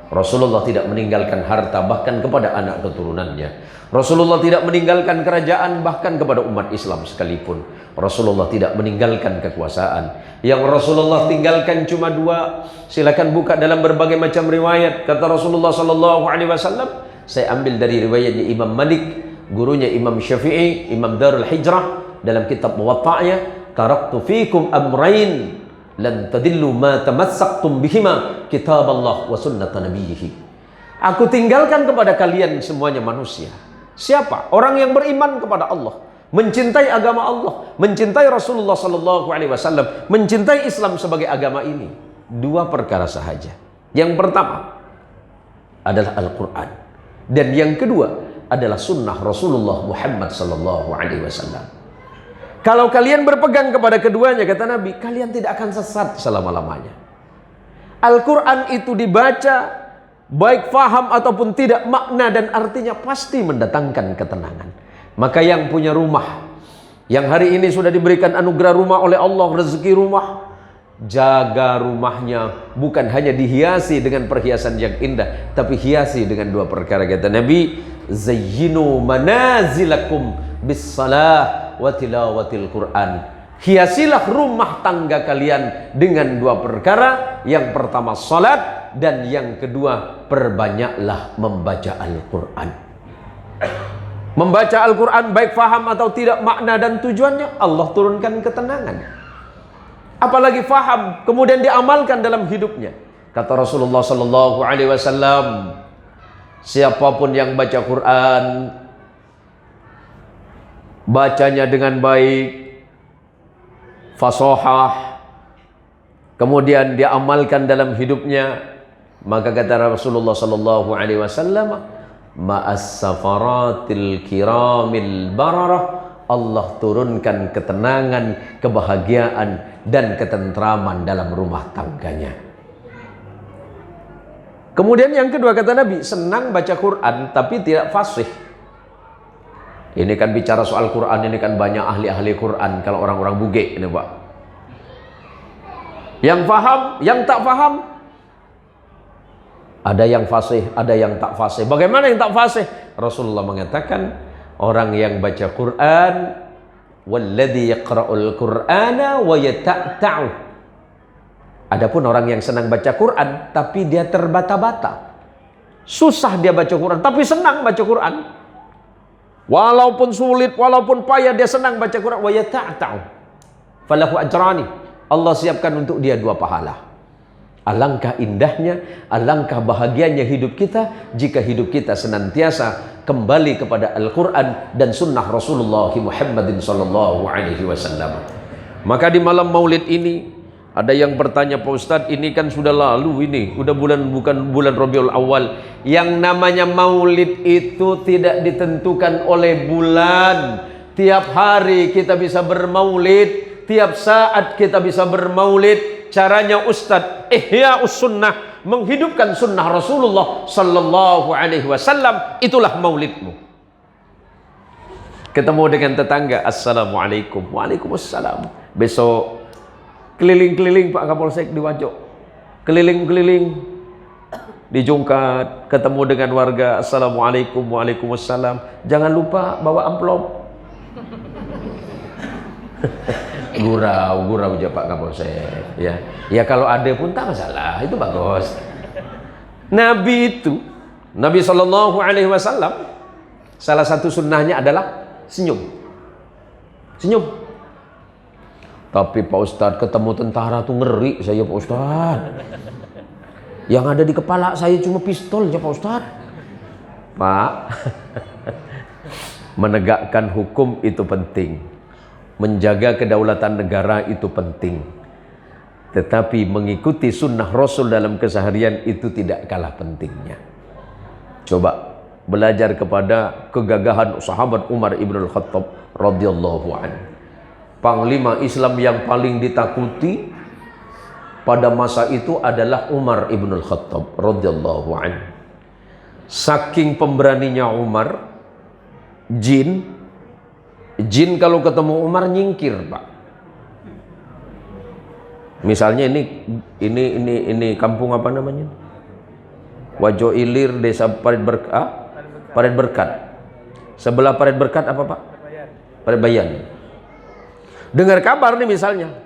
Rasulullah tidak meninggalkan harta bahkan kepada anak keturunannya. Rasulullah tidak meninggalkan kerajaan bahkan kepada umat Islam sekalipun. Rasulullah tidak meninggalkan kekuasaan. Yang Rasulullah tinggalkan cuma dua. Silakan buka dalam berbagai macam riwayat. Kata Rasulullah sallallahu alaihi wasallam, saya ambil dari riwayatnya Imam Malik, gurunya Imam Syafi'i, Imam Darul Hijrah, dalam kitab Muwatta'nya, taraktu fikum amrain lan tadillu ma tamassaktum bihima kitab Allah wa sunnata nabiyhi. Aku tinggalkan kepada kalian semuanya manusia. Siapa? Orang yang beriman kepada Allah, mencintai agama Allah, mencintai Rasulullah sallallahu alaihi wasallam, mencintai Islam sebagai agama ini. Dua perkara sahaja. Yang pertama adalah Al-Quran, dan yang kedua adalah sunnah Rasulullah Muhammad sallallahu alaihi wasallam. Kalau kalian berpegang kepada keduanya, kata Nabi, kalian tidak akan sesat selama-lamanya. Al-Quran itu dibaca, baik faham ataupun tidak, makna dan artinya pasti mendatangkan ketenangan. Maka yang punya rumah, yang hari ini sudah diberikan anugerah rumah oleh Allah, rezeki rumah, jaga rumahnya, bukan hanya dihiasi dengan perhiasan yang indah, tapi hiasi dengan dua perkara. Kata Nabi, zayyinu manazilakum bis-salah wa tilawatil Quran. Hiasilah rumah tangga kalian dengan dua perkara. Yang pertama salat, dan yang kedua perbanyaklah membaca Al-Quran. Membaca Al-Quran baik faham atau tidak makna dan tujuannya, Allah turunkan ketenangan. Apalagi faham kemudian diamalkan dalam hidupnya. Kata Rasulullah sallallahu alaihi wasallam, siapapun yang baca Quran, bacanya dengan baik, fasahah, kemudian dia amalkan dalam hidupnya, maka kata Rasulullah sallallahu alaihi wasallam, ma'as safaratil kiramil bararah, Allah turunkan ketenangan, kebahagiaan dan ketentraman dalam rumah tangganya. Kemudian yang kedua kata Nabi, senang baca Quran tapi tidak fasih. Ini kan bicara soal Quran, ini kan banyak ahli-ahli Quran kalau orang-orang buge ini Pak. Yang paham, yang tak paham, Ada yang fasih, ada yang tak fasih. Bagaimana yang tak fasih? Rasulullah mengatakan, orang yang baca Quran, walladzi yaqra'ul Qur'ana wa yata'ta'u. Adapun orang yang senang baca Quran tapi dia terbata-bata. Susah dia baca Quran tapi senang baca Quran. Walaupun sulit, walaupun payah dia senang baca Quran, wa yata'ta'u. Falahu ajrani. Allah siapkan untuk dia 2 pahala. Alangkah indahnya, alangkah bahagianya hidup kita jika hidup kita senantiasa kembali kepada Al-Quran dan sunnah Rasulullah Muhammadin sallallahu alaihi wasallam. Maka di malam maulid ini ada yang bertanya, Pak Ustadz, ini kan sudah lalu, ini udah bukan bulan Rabiul Awal. Yang namanya maulid itu tidak ditentukan oleh bulan. Tiap hari kita bisa bermaulid, tiap saat kita bisa bermaulid. Caranya Ustadz Ihya'us Sunnah, menghidupkan sunnah Rasulullah sallallahu alaihi wasallam, itulah maulidmu. Ketemu dengan tetangga, assalamualaikum, waalaikumsalam. Besok keliling-keliling Pak Kapolsek di Wajok, keliling-keliling di Jungkat, ketemu dengan warga, assalamualaikum, waalaikumsalam. Jangan lupa bawa amplop. Gurau aja Pak Kapolsek, ya. Ya kalau ada pun tak masalah, itu bagus. Nabi sallallahu alaihi wasallam, salah satu sunnahnya adalah senyum. Senyum. Tapi Pak Ustadz, ketemu tentara tuh ngeri saya Pak Ustadz. Yang ada di kepala saya cuma pistol aja Pak Ustadz. Pak, menegakkan hukum itu penting. Menjaga kedaulatan negara itu penting. Tetapi mengikuti sunnah Rasul dalam keseharian itu tidak kalah pentingnya. Coba belajar kepada kegagahan sahabat Umar ibn al-Khattab radhiyallahu anhu. Panglima Islam yang paling ditakuti pada masa itu adalah Umar ibn al-Khattab radhiyallahu anhu. Saking pemberaninya Umar, jin kalau ketemu Umar nyingkir, Pak. Misalnya ini kampung apa namanya? Wajo Ilir, Desa Parit Berkat. Parit Berkat. Sebelah Parit Berkat apa, Pak? Parit Bayan. Dengar kabar nih misalnya,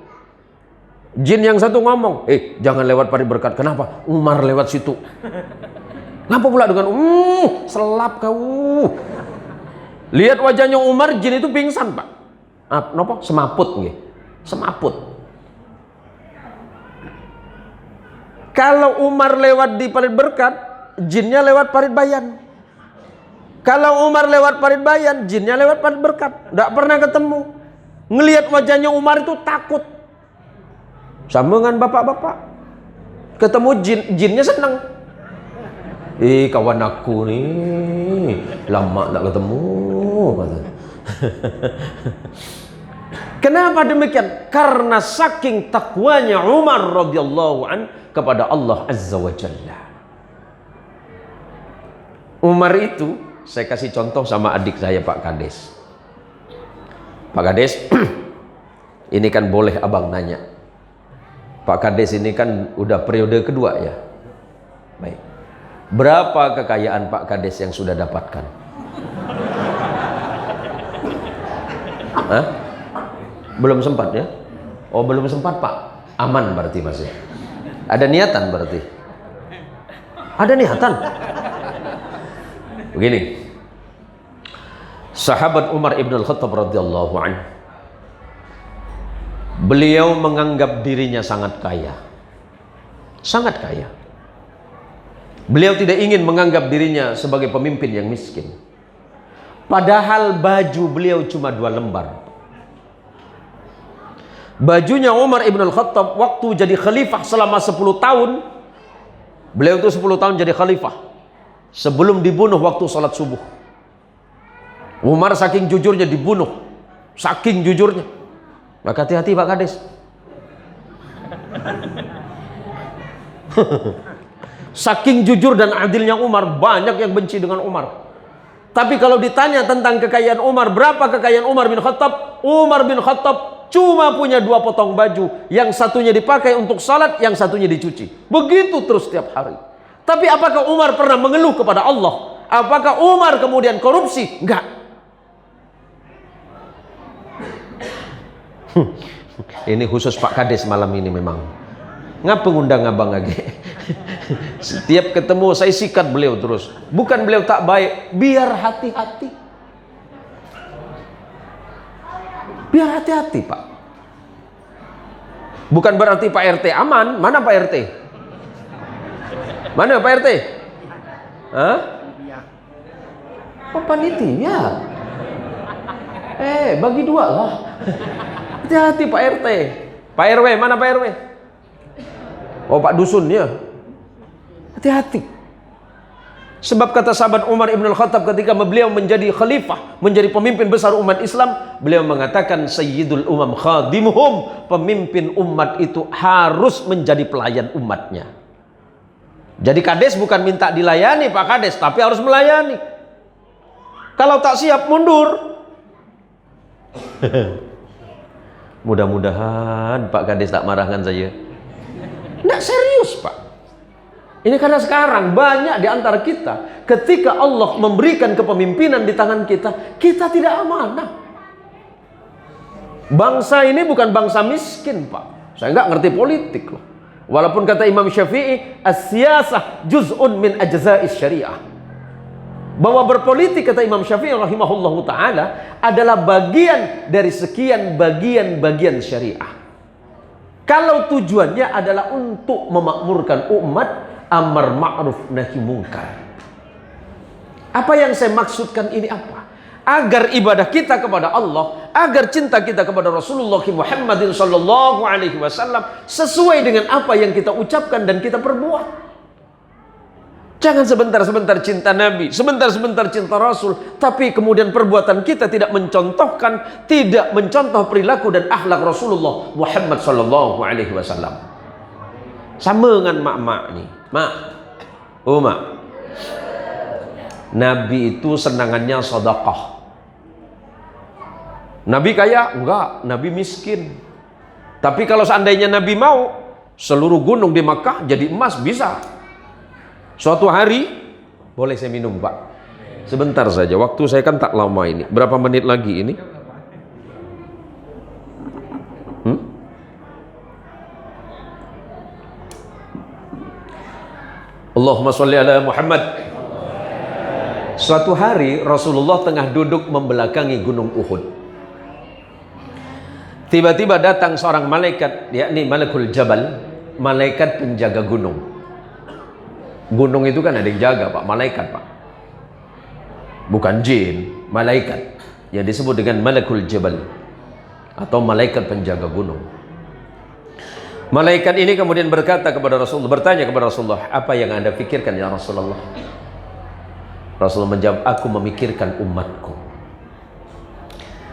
jin yang satu ngomong, jangan lewat Parit Berkat. Kenapa? Umar lewat situ. Ngapa pula dengan selap kau? Lihat wajahnya Umar, jin itu pingsan, Pak. Napa? Semaput nggih. Semaput. Kalau Umar lewat di Parit Berkat, jinnya lewat Parit Bayan. Kalau Umar lewat Parit Bayan, jinnya lewat Parit Berkat. Tidak pernah ketemu. Ngelihat wajahnya Umar itu takut. Sama dengan bapak-bapak. Ketemu jinnya senang. Kawan aku nih lama tak ketemu. Kenapa demikian? Karena saking takwanya Umar radhiyallahu an kepada Allah azza wa jalla. Umar itu, saya kasih contoh sama adik saya Pak Kades. Pak Kades, ini kan boleh abang nanya. Pak Kades ini kan udah periode kedua ya. Baik. Berapa kekayaan Pak Kades yang sudah dapatkan? Hah? Belum sempat ya? Oh belum sempat Pak. Aman berarti masih. Ada niatan berarti. Ada niatan. Begini. Sahabat Umar ibn al-Khattab radhiyallahu anhu. Beliau menganggap dirinya sangat kaya. Sangat kaya. Beliau tidak ingin menganggap dirinya sebagai pemimpin yang miskin. Padahal baju beliau cuma 2 lembar. Bajunya Umar ibn al-Khattab waktu jadi khalifah selama 10 tahun. Beliau itu 10 tahun jadi khalifah. Sebelum dibunuh waktu salat subuh. Umar saking jujurnya dibunuh. Saking jujurnya. Maka hati-hati Pak Kades. Saking jujur dan adilnya Umar, banyak yang benci dengan Umar. Tapi kalau ditanya tentang kekayaan Umar, berapa kekayaan Umar bin Khattab? Umar bin Khattab cuma punya 2 potong baju. Yang satunya dipakai untuk salat, yang satunya dicuci. Begitu terus setiap hari. Tapi apakah Umar pernah mengeluh kepada Allah? Apakah Umar kemudian korupsi? Enggak. Ini khusus Pak Kades malam ini memang. Ngapa ngundang abang lagi? Setiap ketemu saya sikat beliau terus. Bukan beliau tak baik, biar hati-hati. Biar hati-hati Pak. Bukan berarti Pak RT aman. Mana Pak RT? Mana Pak RT? Hah? Oh panitia. Bagi dua lah. Hati-hati Pak RT. Pak RW, mana Pak RW? Oh Pak Dusun ya. Hati-hati. Sebab kata sahabat Umar Ibn Al-Khattab ketika beliau menjadi khalifah, menjadi pemimpin besar umat Islam, beliau mengatakan Sayyidul Umam khadimuhum, pemimpin umat itu harus menjadi pelayan umatnya. Jadi Kades bukan minta dilayani Pak Kades, tapi harus melayani. Kalau tak siap mundur. Mudah-mudahan Pak Kades tak marahkan saya. Nggak serius Pak. Ini karena sekarang banyak di antara kita, ketika Allah memberikan kepemimpinan di tangan kita, kita tidak amanah. Bangsa ini bukan bangsa miskin Pak. Saya nggak ngerti politik loh. Walaupun kata Imam Syafi'i, as-siyasah juz'un min ajza'is syariah. Bahwa berpolitik kata Imam Syafi'i rahimahullahu ta'ala adalah bagian dari sekian bagian-bagian syariah. Kalau tujuannya adalah untuk memakmurkan umat, amar ma'ruf nahi mungkar. Apa yang saya maksudkan ini apa? Agar ibadah kita kepada Allah, agar cinta kita kepada Rasulullah Muhammadin sallallahu alaihi wasallam sesuai dengan apa yang kita ucapkan dan kita perbuat. Jangan sebentar-sebentar cinta Nabi, sebentar-sebentar cinta Rasul, tapi kemudian perbuatan kita tidak mencontohkan, tidak mencontoh perilaku dan akhlak Rasulullah Muhammad sallallahu alaihi wasallam. Sama dengan mak-mak nih. Mak. Oh mak. Nabi itu senangannya sedekah. Nabi kaya? Enggak, Nabi miskin. Tapi kalau seandainya Nabi mau, seluruh gunung di Makkah jadi emas bisa. Suatu hari, boleh saya minum Pak? Sebentar saja, waktu saya kan tak lama ini. Berapa menit lagi ini? Allahumma sholli ala Muhammad. Suatu hari Rasulullah tengah duduk membelakangi gunung Uhud. Tiba-tiba datang seorang malaikat, yakni Malakul Jabal, malaikat penjaga gunung. Gunung itu kan ada yang jaga Pak, malaikat Pak. Bukan jin, malaikat. Yang disebut dengan Malakul Jabal atau malaikat penjaga gunung. Malaikat ini kemudian berkata kepada Rasulullah, bertanya kepada Rasulullah, apa yang Anda pikirkan ya Rasulullah? Rasulullah menjawab, aku memikirkan umatku.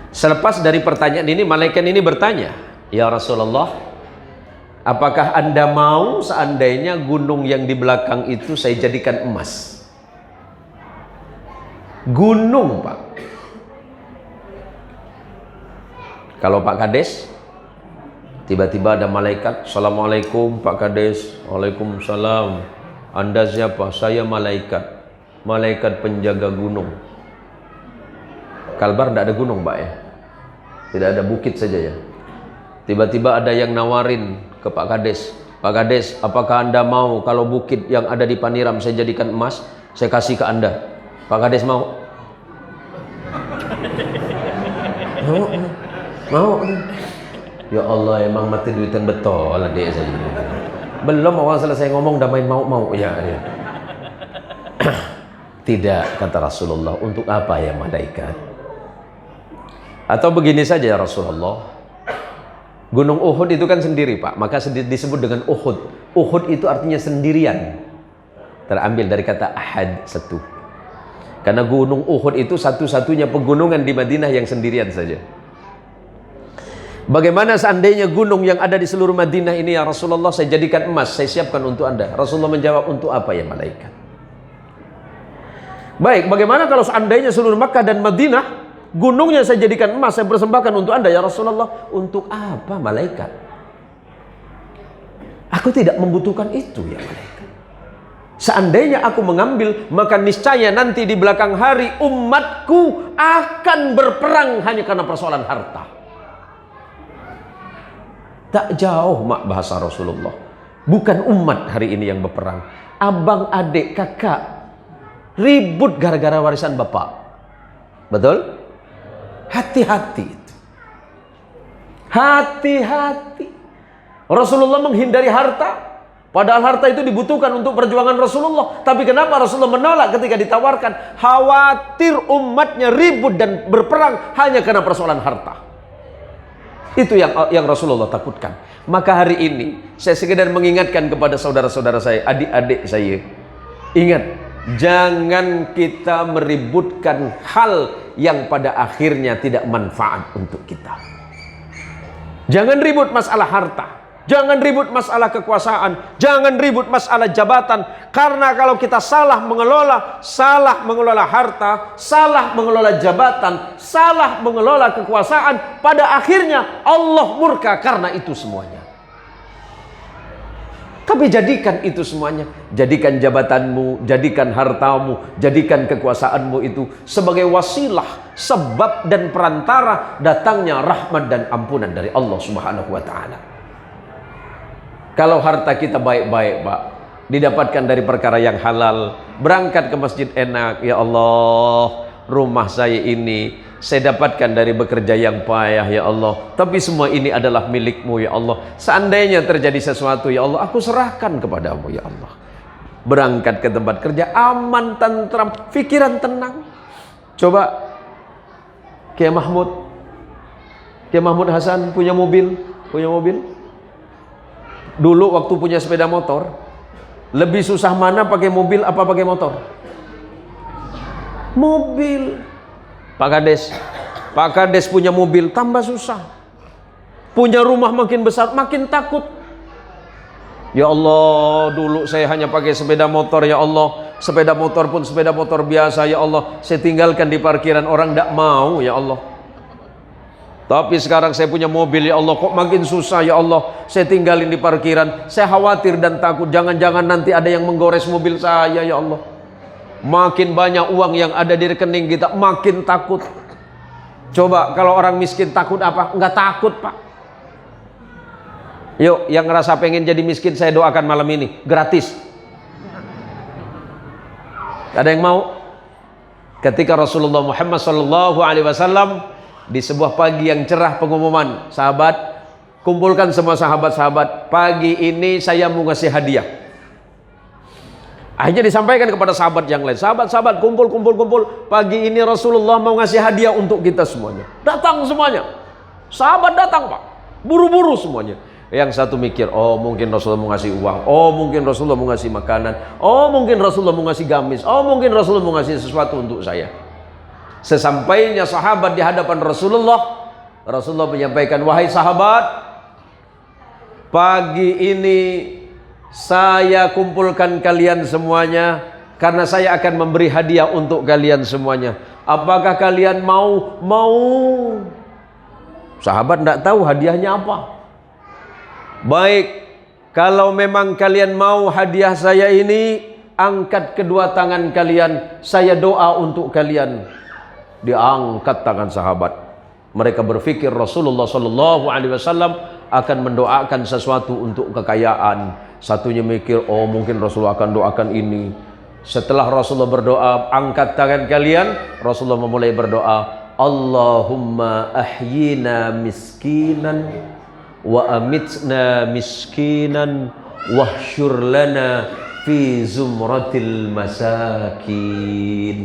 Selepas dari pertanyaan ini, malaikat ini bertanya, ya Rasulullah, apakah Anda mau seandainya gunung yang di belakang itu saya jadikan emas? Gunung Pak. Kalau Pak Kades, tiba-tiba ada malaikat, Assalamualaikum Pak Kades. Waalaikumsalam. Anda siapa? Saya malaikat. Malaikat penjaga gunung. Kalbar tidak ada gunung Pak ya? Tidak ada bukit saja ya? Tiba-tiba ada yang nawarin ke Pak Kades. Pak Kades, apakah Anda mau kalau bukit yang ada di Paniram saya jadikan emas? Saya kasih ke Anda. Pak Kades mau? Mau? Ya Allah, emang mati duitan betul adik saya. Belum orang selesai ngomong udah main mau. Ya. Tidak, kata Rasulullah, untuk apa ya malaikat? Atau begini saja ya Rasulullah, Gunung Uhud itu kan sendiri Pak, maka disebut dengan Uhud. Uhud itu artinya sendirian. Terambil dari kata ahad, satu. Karena Gunung Uhud itu satu-satunya pegunungan di Madinah yang sendirian saja. Bagaimana seandainya gunung yang ada di seluruh Madinah ini ya Rasulullah saya jadikan emas, saya siapkan untuk Anda. Rasulullah menjawab, untuk apa ya malaikat? Baik, bagaimana kalau seandainya seluruh Makkah dan Madinah gunungnya saya jadikan emas, saya persembahkan untuk Anda ya Rasulullah? Untuk apa malaikat? Aku tidak membutuhkan itu ya malaikat. Seandainya aku mengambil, maka niscaya nanti di belakang hari umatku akan berperang hanya karena persoalan harta. Tak jauh mak bahasa Rasulullah. Bukan umat hari ini yang berperang. Abang, adik, kakak ribut gara-gara warisan bapak. Betul? Hati-hati. Hati-hati. Rasulullah menghindari harta. Padahal harta itu dibutuhkan untuk perjuangan Rasulullah. Tapi kenapa Rasulullah menolak ketika ditawarkan? Khawatir umatnya ribut dan berperang hanya karena persoalan harta. Itu yang Rasulullah takutkan. Maka hari ini saya sekedar mengingatkan kepada saudara-saudara saya, adik-adik saya. Ingat, jangan kita meributkan hal yang pada akhirnya tidak manfaat untuk kita. Jangan ribut masalah harta. Jangan ribut masalah kekuasaan, jangan ribut masalah jabatan. Karena kalau kita salah mengelola harta, salah mengelola jabatan, salah mengelola kekuasaan, pada akhirnya Allah murka karena itu semuanya. Tapi jadikan itu semuanya, jadikan jabatanmu, jadikan hartamu, jadikan kekuasaanmu itu sebagai wasilah, sebab dan perantara datangnya rahmat dan ampunan dari Allah Subhanahu wa Ta'ala. Kalau harta kita baik-baik, Pak, didapatkan dari perkara yang halal, berangkat ke masjid enak, ya Allah, rumah saya ini saya dapatkan dari bekerja yang payah, ya Allah, tapi semua ini adalah milikmu, ya Allah. Seandainya terjadi sesuatu, ya Allah, aku serahkan kepadamu, ya Allah. Berangkat ke tempat kerja aman, tentram, pikiran tenang. Coba Kiai Mahmud Hasan punya mobil. Dulu waktu punya sepeda motor, lebih susah mana pakai mobil apa pakai motor? Mobil. Pak Kades punya mobil tambah susah. Punya rumah makin besar makin takut. Ya Allah, dulu saya hanya pakai sepeda motor, ya Allah. Sepeda motor pun sepeda motor biasa, ya Allah. Saya tinggalkan di parkiran, orang tidak mau, ya Allah. Tapi sekarang saya punya mobil, ya Allah, kok makin susah, ya Allah. Saya tinggalin di parkiran. Saya khawatir dan takut jangan-jangan nanti ada yang menggores mobil saya, ya Allah. Makin banyak uang yang ada di rekening kita, makin takut. Coba kalau orang miskin takut apa? Enggak takut, Pak. Yuk, yang ngerasa pengen jadi miskin, saya doakan malam ini gratis. Ada yang mau? Ketika Rasulullah Muhammad SAW di sebuah pagi yang cerah pengumuman, sahabat, kumpulkan semua sahabat-sahabat, pagi ini saya mau ngasih hadiah. Akhirnya disampaikan kepada sahabat yang lain, sahabat-sahabat kumpul, pagi ini Rasulullah mau ngasih hadiah untuk kita semuanya. Datang semuanya, sahabat datang, Pak, buru-buru semuanya. Yang satu mikir, oh mungkin Rasulullah mau ngasih uang, oh mungkin Rasulullah mau ngasih makanan, oh mungkin Rasulullah mau ngasih gamis, oh mungkin Rasulullah mau ngasih sesuatu untuk saya. Sesampainya sahabat di hadapan Rasulullah, Rasulullah menyampaikan, wahai sahabat, pagi ini saya kumpulkan kalian semuanya karena saya akan memberi hadiah untuk kalian semuanya. Apakah kalian mau? Sahabat tidak tahu hadiahnya apa. Baik, kalau memang kalian mau hadiah saya ini, angkat kedua tangan kalian, saya doa untuk kalian. Diangkat tangan sahabat. Mereka berpikir Rasulullah SAW akan mendoakan sesuatu untuk kekayaan. Satunya mikir, oh mungkin Rasulullah akan doakan ini. Setelah Rasulullah berdoa, angkat tangan kalian, Rasulullah memulai berdoa, Allahumma ahyina miskinan wa amitna miskinan wahsyur lana fi zumratil masakin.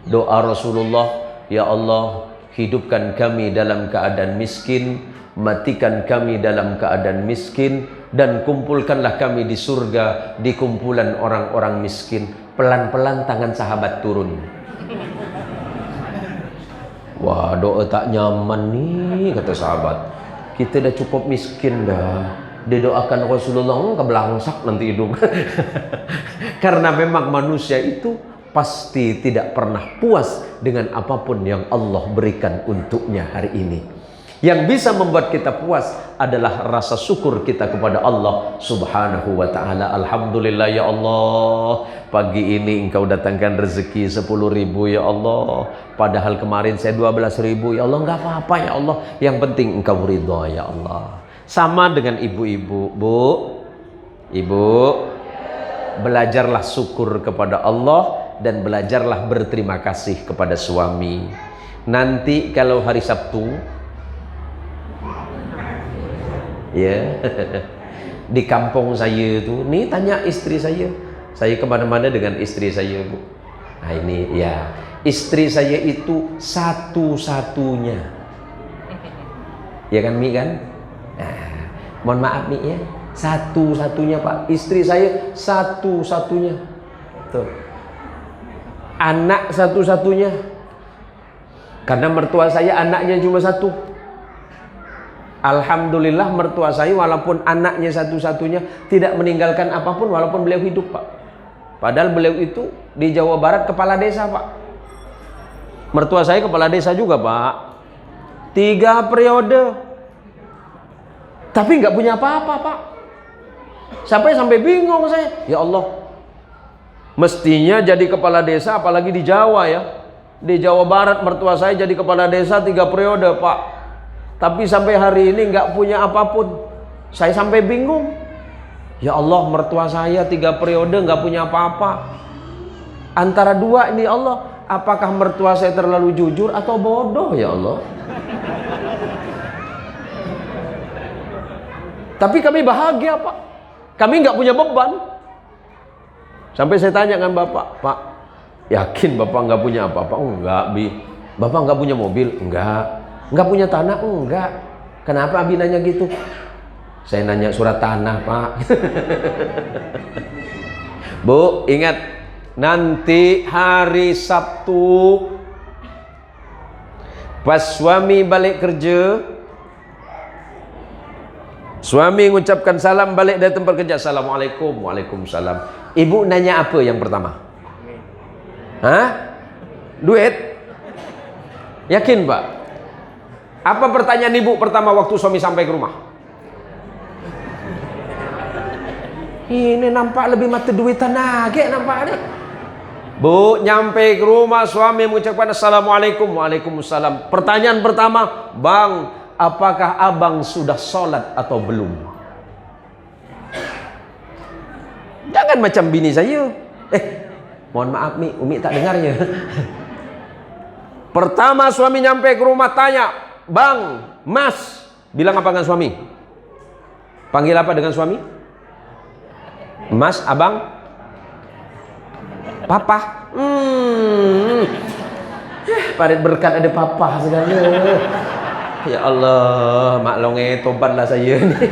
Doa Rasulullah, ya Allah, hidupkan kami dalam keadaan miskin, matikan kami dalam keadaan miskin, dan kumpulkanlah kami di surga di kumpulan orang-orang miskin. Pelan-pelan tangan sahabat turun. Wah, doa tak nyaman nih, kata sahabat. Kita dah cukup miskin dah. Didoakan Rasulullah, kebelangsak nanti hidup. Karena memang manusia itu pasti tidak pernah puas dengan apapun yang Allah berikan untuknya hari ini. Yang bisa membuat kita puas adalah rasa syukur kita kepada Allah Subhanahu wa ta'ala. Alhamdulillah ya Allah, pagi ini Engkau datangkan rezeki 10.000 ya Allah, padahal kemarin saya 12.000 ya Allah. Enggak apa-apa ya Allah, yang penting Engkau ridha ya Allah. Sama dengan ibu-ibu. Ibu, belajarlah syukur kepada Allah dan belajarlah berterima kasih kepada suami. Nanti kalau hari Sabtu ya, di kampung saya tuh, nih tanya istri saya kemana-mana dengan istri saya, Bu. Nah ini ya, istri saya itu satu-satunya, ya kan Mi kan? Nah, mohon maaf Mi ya, satu-satunya Pak, istri saya satu-satunya, tuh, anak satu-satunya, karena mertua saya anaknya cuma satu. Alhamdulillah mertua saya walaupun anaknya satu-satunya tidak meninggalkan apapun walaupun beliau hidup Pak. Padahal beliau itu di Jawa Barat kepala desa Pak. Mertua saya kepala desa juga Pak. 3 periode. Tapi nggak punya apa-apa Pak. Sampai bingung saya. Ya Allah. Mestinya jadi kepala desa apalagi di Jawa ya. Di Jawa Barat mertua saya jadi kepala desa 3 periode Pak. Tapi sampai hari ini nggak punya apapun. Saya sampai bingung. Ya Allah, mertua saya 3 periode nggak punya apa-apa. Antara dua ini Allah, apakah mertua saya terlalu jujur atau bodoh ya Allah? Tapi kami bahagia Pak. Kami nggak punya beban. Sampai saya tanya kan Bapak, Pak, yakin Bapak nggak punya apa-apa? Enggak, Bi. Bapak nggak punya mobil? Enggak. Nggak punya tanah? Enggak. Kenapa Abi nanya gitu? Saya nanya surat tanah Pak. Bu, ingat, nanti hari Sabtu pas suami balik kerja, suami mengucapkan salam balik dari tempat kerja, Assalamualaikum. Waalaikumsalam. Ibu nanya apa yang pertama? Hah? Duit? Yakin Pak? Apa pertanyaan ibu pertama waktu suami sampai ke rumah? Ini nampak lebih mata duitan lagi nampak nih. Bu, nyampe ke rumah suami mengucapkan Assalamualaikum. Waalaikumsalam. Pertanyaan pertama, Bang, apakah abang sudah sholat atau belum? Jangan macam bini saya. Mohon maaf Mi, Umi tak dengarnya. Pertama suami nyampe ke rumah tanya, Bang, Mas, bilang apa dengan suami? Panggil apa dengan suami? Mas, Abang, Papa. Parit berkat ada papa segala. Ya Allah, maklonge tobatlah saya ni.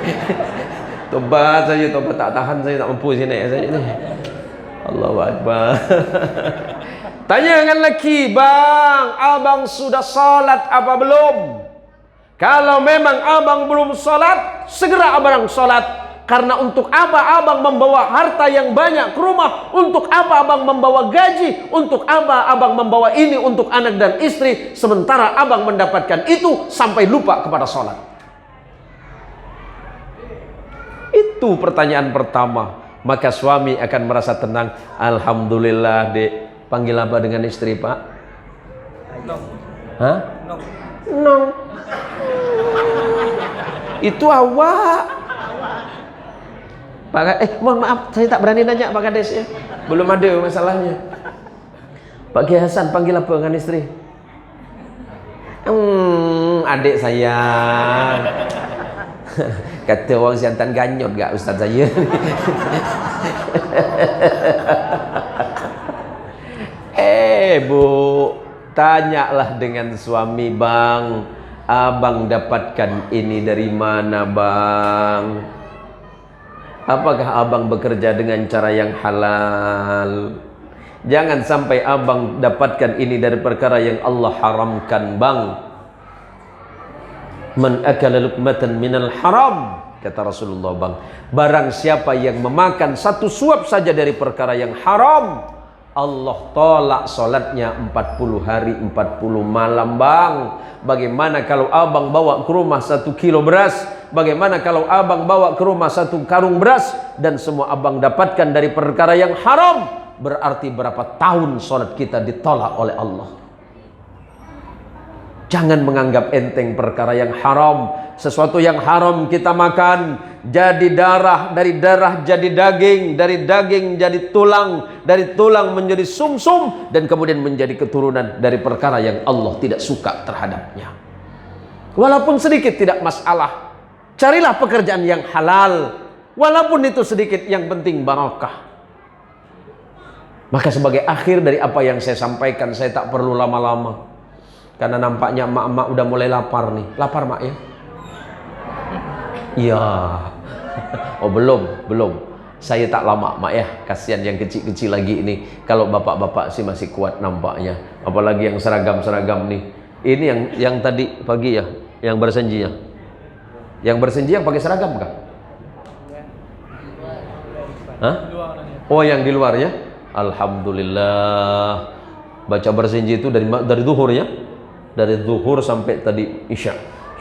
Tobat saya, tobat tak tahan saya, tak mampu sini saya ni. Allahu Akbar. Tanya dengan laki, Bang, abang sudah salat apa belum? Kalau memang abang belum salat, segera abang salat. Karena untuk apa abang membawa harta yang banyak ke rumah? Untuk apa abang membawa gaji? Untuk apa abang membawa ini untuk anak dan istri? Sementara abang mendapatkan itu sampai lupa kepada salat. Itu pertanyaan pertama. Maka suami akan merasa tenang. Alhamdulillah, Dek. Panggil apa dengan istri, Pak? No. Hah? No. No. Itu awak. Pak, mohon maaf, saya tak berani nanya Pak Kades ya. Belum ada masalahnya. Pak Kiai Hasan panggil apa dengan istri? Adik saya. Kata orang Siantan ganyot gak ustaz saya. Bu, tanyalah dengan suami, Bang, abang dapatkan ini dari mana, Bang? Apakah abang bekerja dengan cara yang halal? Jangan sampai abang dapatkan ini dari perkara yang Allah haramkan, Bang. Man akala luqmatan minal haram, kata Rasulullah, Bang. Barang siapa yang memakan satu suap saja dari perkara yang haram, Allah tolak solatnya 40 hari 40 malam bang. Bagaimana kalau abang bawa ke rumah 1 kilo beras? Bagaimana kalau abang bawa ke rumah 1 karung beras? Dan semua abang dapatkan dari perkara yang haram. Berarti berapa tahun solat kita ditolak oleh Allah. Jangan menganggap enteng perkara yang haram. Sesuatu yang haram kita makan, jadi darah, dari darah jadi daging, dari daging jadi tulang, dari tulang menjadi sumsum, dan kemudian menjadi keturunan dari perkara yang Allah tidak suka terhadapnya. Walaupun sedikit tidak masalah. Carilah pekerjaan yang halal, walaupun itu sedikit, yang penting barakah. Maka sebagai akhir dari apa yang saya sampaikan, saya tak perlu lama-lama, karena nampaknya emak-emak udah mulai lapar nih. Lapar mak ya? Iya. Oh belum. Saya tak lama mak ya. Kasihan yang kecil-kecil lagi ini. Kalau bapak-bapak sih masih kuat nampaknya. Apalagi yang seragam-seragam nih. Ini yang tadi pagi ya, yang bersenji ya. Yang bersenji yang pakai seragam kah? Hah? Oh yang di luar ya. Alhamdulillah. Baca bersenji itu dari zuhur ya. Dari zuhur sampai tadi isya.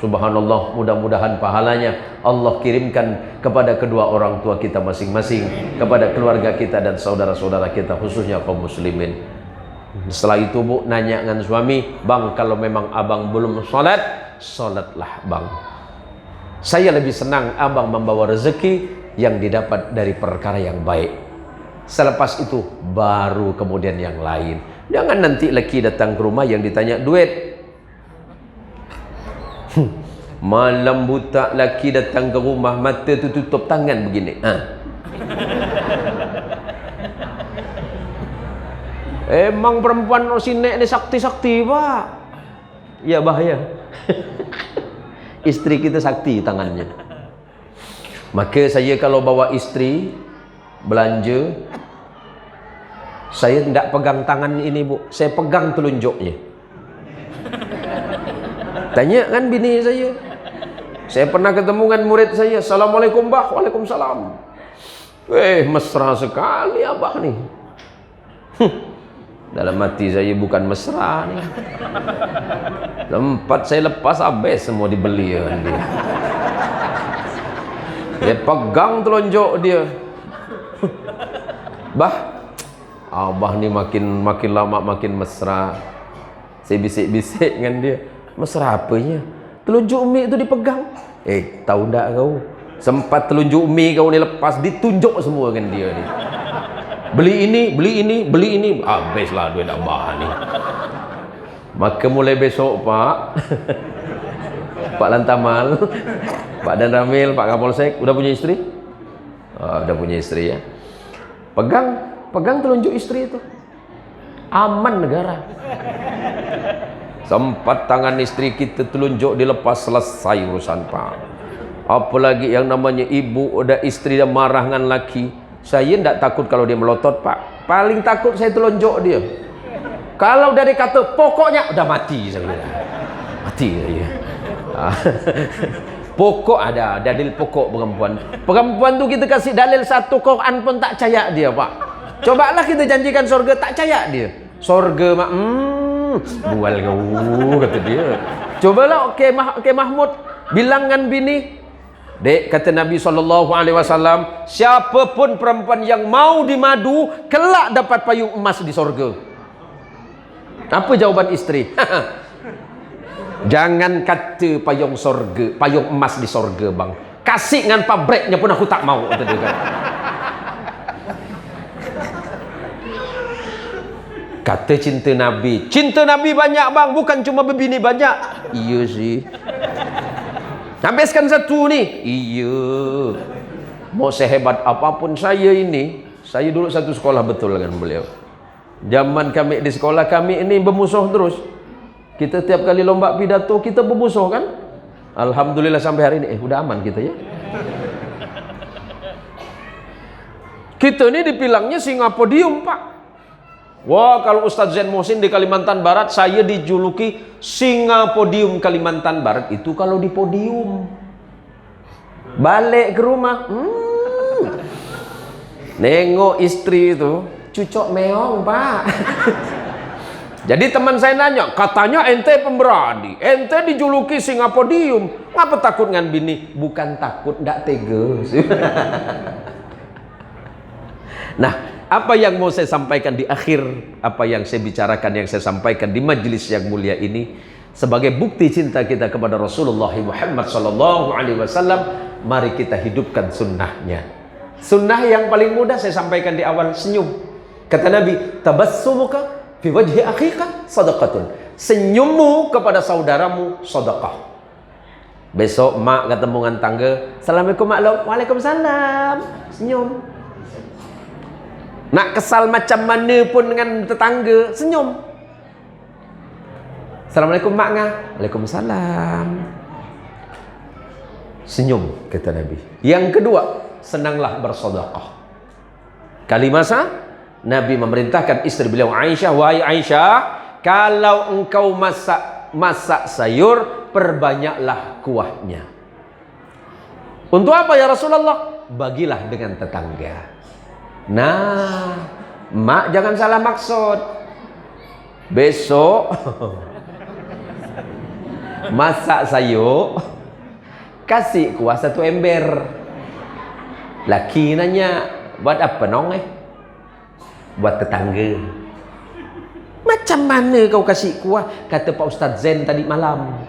Subhanallah, mudah-mudahan pahalanya Allah kirimkan kepada kedua orang tua kita masing-masing, kepada keluarga kita dan saudara-saudara kita, khususnya kaum muslimin. Setelah itu bu, nanya dengan suami, bang kalau memang abang belum sholat, sholatlah bang. Saya lebih senang abang membawa rezeki yang didapat dari perkara yang baik. Selepas itu baru kemudian yang lain. Jangan nanti laki datang ke rumah yang ditanya duit. Malam buta laki datang ke rumah, mata tu tutup, tangan begini. Emang perempuan sinek ni sakti-sakti pak. Ya bahaya. Istri kita sakti tangannya. Maka saya kalau bawa istri belanja, saya tidak pegang tangan ini bu, saya pegang telunjuknya. Tanya kan bini saya pernah ketemu dengan murid saya, assalamualaikum bah, waalaikumsalam. Mesra sekali abah nih. Dalam hati saya bukan mesra nih. Tempat saya lepas habis semua dibeli ya dia. Dia pegang telunjuk dia. Bah, abah nih makin lama makin mesra. Saya bisik-bisik dengan dia. Mesra apanya? Telunjuk umi itu dipegang. Tahu tak kau? Sempat telunjuk umi kau ni lepas, ditunjuk semua kan dia ni. Beli ini. Habislah duit abah ni. Maka mulai besok pak, Pak Lantamal, Pak Dan Ramil, Pak Kapolsek, udah punya istri? Udah punya istri ya. Pegang telunjuk istri itu. Aman negara. Sempat tangan istri kita telunjuk dilepas, selesai urusan pak. Apalagi yang namanya ibu udah istri dah marah dengan laki, saya tidak takut kalau dia melotot pak. Paling takut saya telunjuk dia. Kalau dari kata pokoknya udah mati saya. Mati dia. Pokok ada dalil pokok perempuan tu kita kasih dalil satu Quran pun tak percaya dia pak. Cobalah kita janjikan surga, tak percaya dia. Surga mak bual kau kata dia. Cobalah okey Mahmud bilang dengan bini, dek kata Nabi SAW, siapapun perempuan yang mau dimadu kelak dapat payung emas di surga. Apa jawaban istri? Jangan kata payung surga, payung emas di surga bang, kasih dengan pabriknya pun aku tak mau kata dia kan. Kata cinta Nabi banyak bang, bukan cuma berbini banyak. Iya sih. Habiskan satu nih. Iya. Mau sehebat apapun saya ini, saya dulu satu sekolah betul dengan beliau. Zaman kami di sekolah kami ini bermusuh terus. Kita tiap kali lomba pidato kita bermusuh kan. Alhamdulillah sampai hari ini udah aman kita ya. Kita ini dipilangnya singa podium pak. Wah, kalau Ustadz Zain Muhsin di Kalimantan Barat, saya dijuluki singa podium Kalimantan Barat. Itu kalau di podium. Balik ke rumah, nengok istri itu, Cucok meong, Pak. Jadi teman saya nanya, katanya ente pemberani, ente dijuluki Singapodium, ngapa takut ngan bini? Bukan takut, ndak tega. Nah, apa yang mau saya sampaikan di akhir, apa yang saya bicarakan, yang saya sampaikan di majelis yang mulia ini, sebagai bukti cinta kita kepada Rasulullah Muhammad SAW, mari kita hidupkan sunnahnya. Sunnah yang paling mudah saya sampaikan di awal, senyum. Kata Nabi, tabassumuka fi wajhi akhika sadaqatun. Senyummu kepada saudaramu sedekah. Besok mak ketemu dengan tangga, Assalamualaikum mak long. Waalaikumsalam. Senyum. Nak kesal macam mana pun dengan tetangga, senyum. Assalamualaikum mak ngah. Waalaikumsalam. Senyum, kata Nabi. Yang kedua, senanglah bersedekah. Kali masa Nabi memerintahkan istri beliau Aisyah, wahai Aisyah, kalau engkau masak sayur, perbanyaklah kuahnya. Untuk apa ya Rasulullah? Bagilah dengan tetangga. Nah, mak jangan salah maksud. Besok masak sayur, kasih kuah 1 ember. Laki nanya, buat apa nong Buat tetangga. Macam mana kau kasih kuah? Kata Pak Ustadz Zen tadi malam,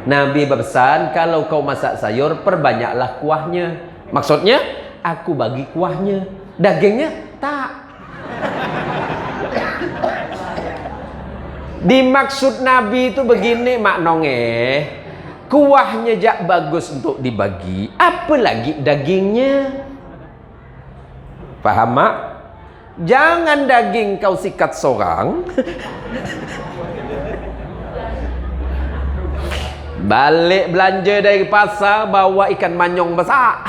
Nabi berpesan, kalau kau masak sayur, perbanyaklah kuahnya. Maksudnya, aku bagi kuahnya, dagingnya tak. Dimaksud Nabi itu begini maknonge, kuahnya jak bagus untuk dibagi, apalagi dagingnya. Paham mak? Jangan daging kau sikat seorang, balik belanja dari pasar bawa ikan manyong besar.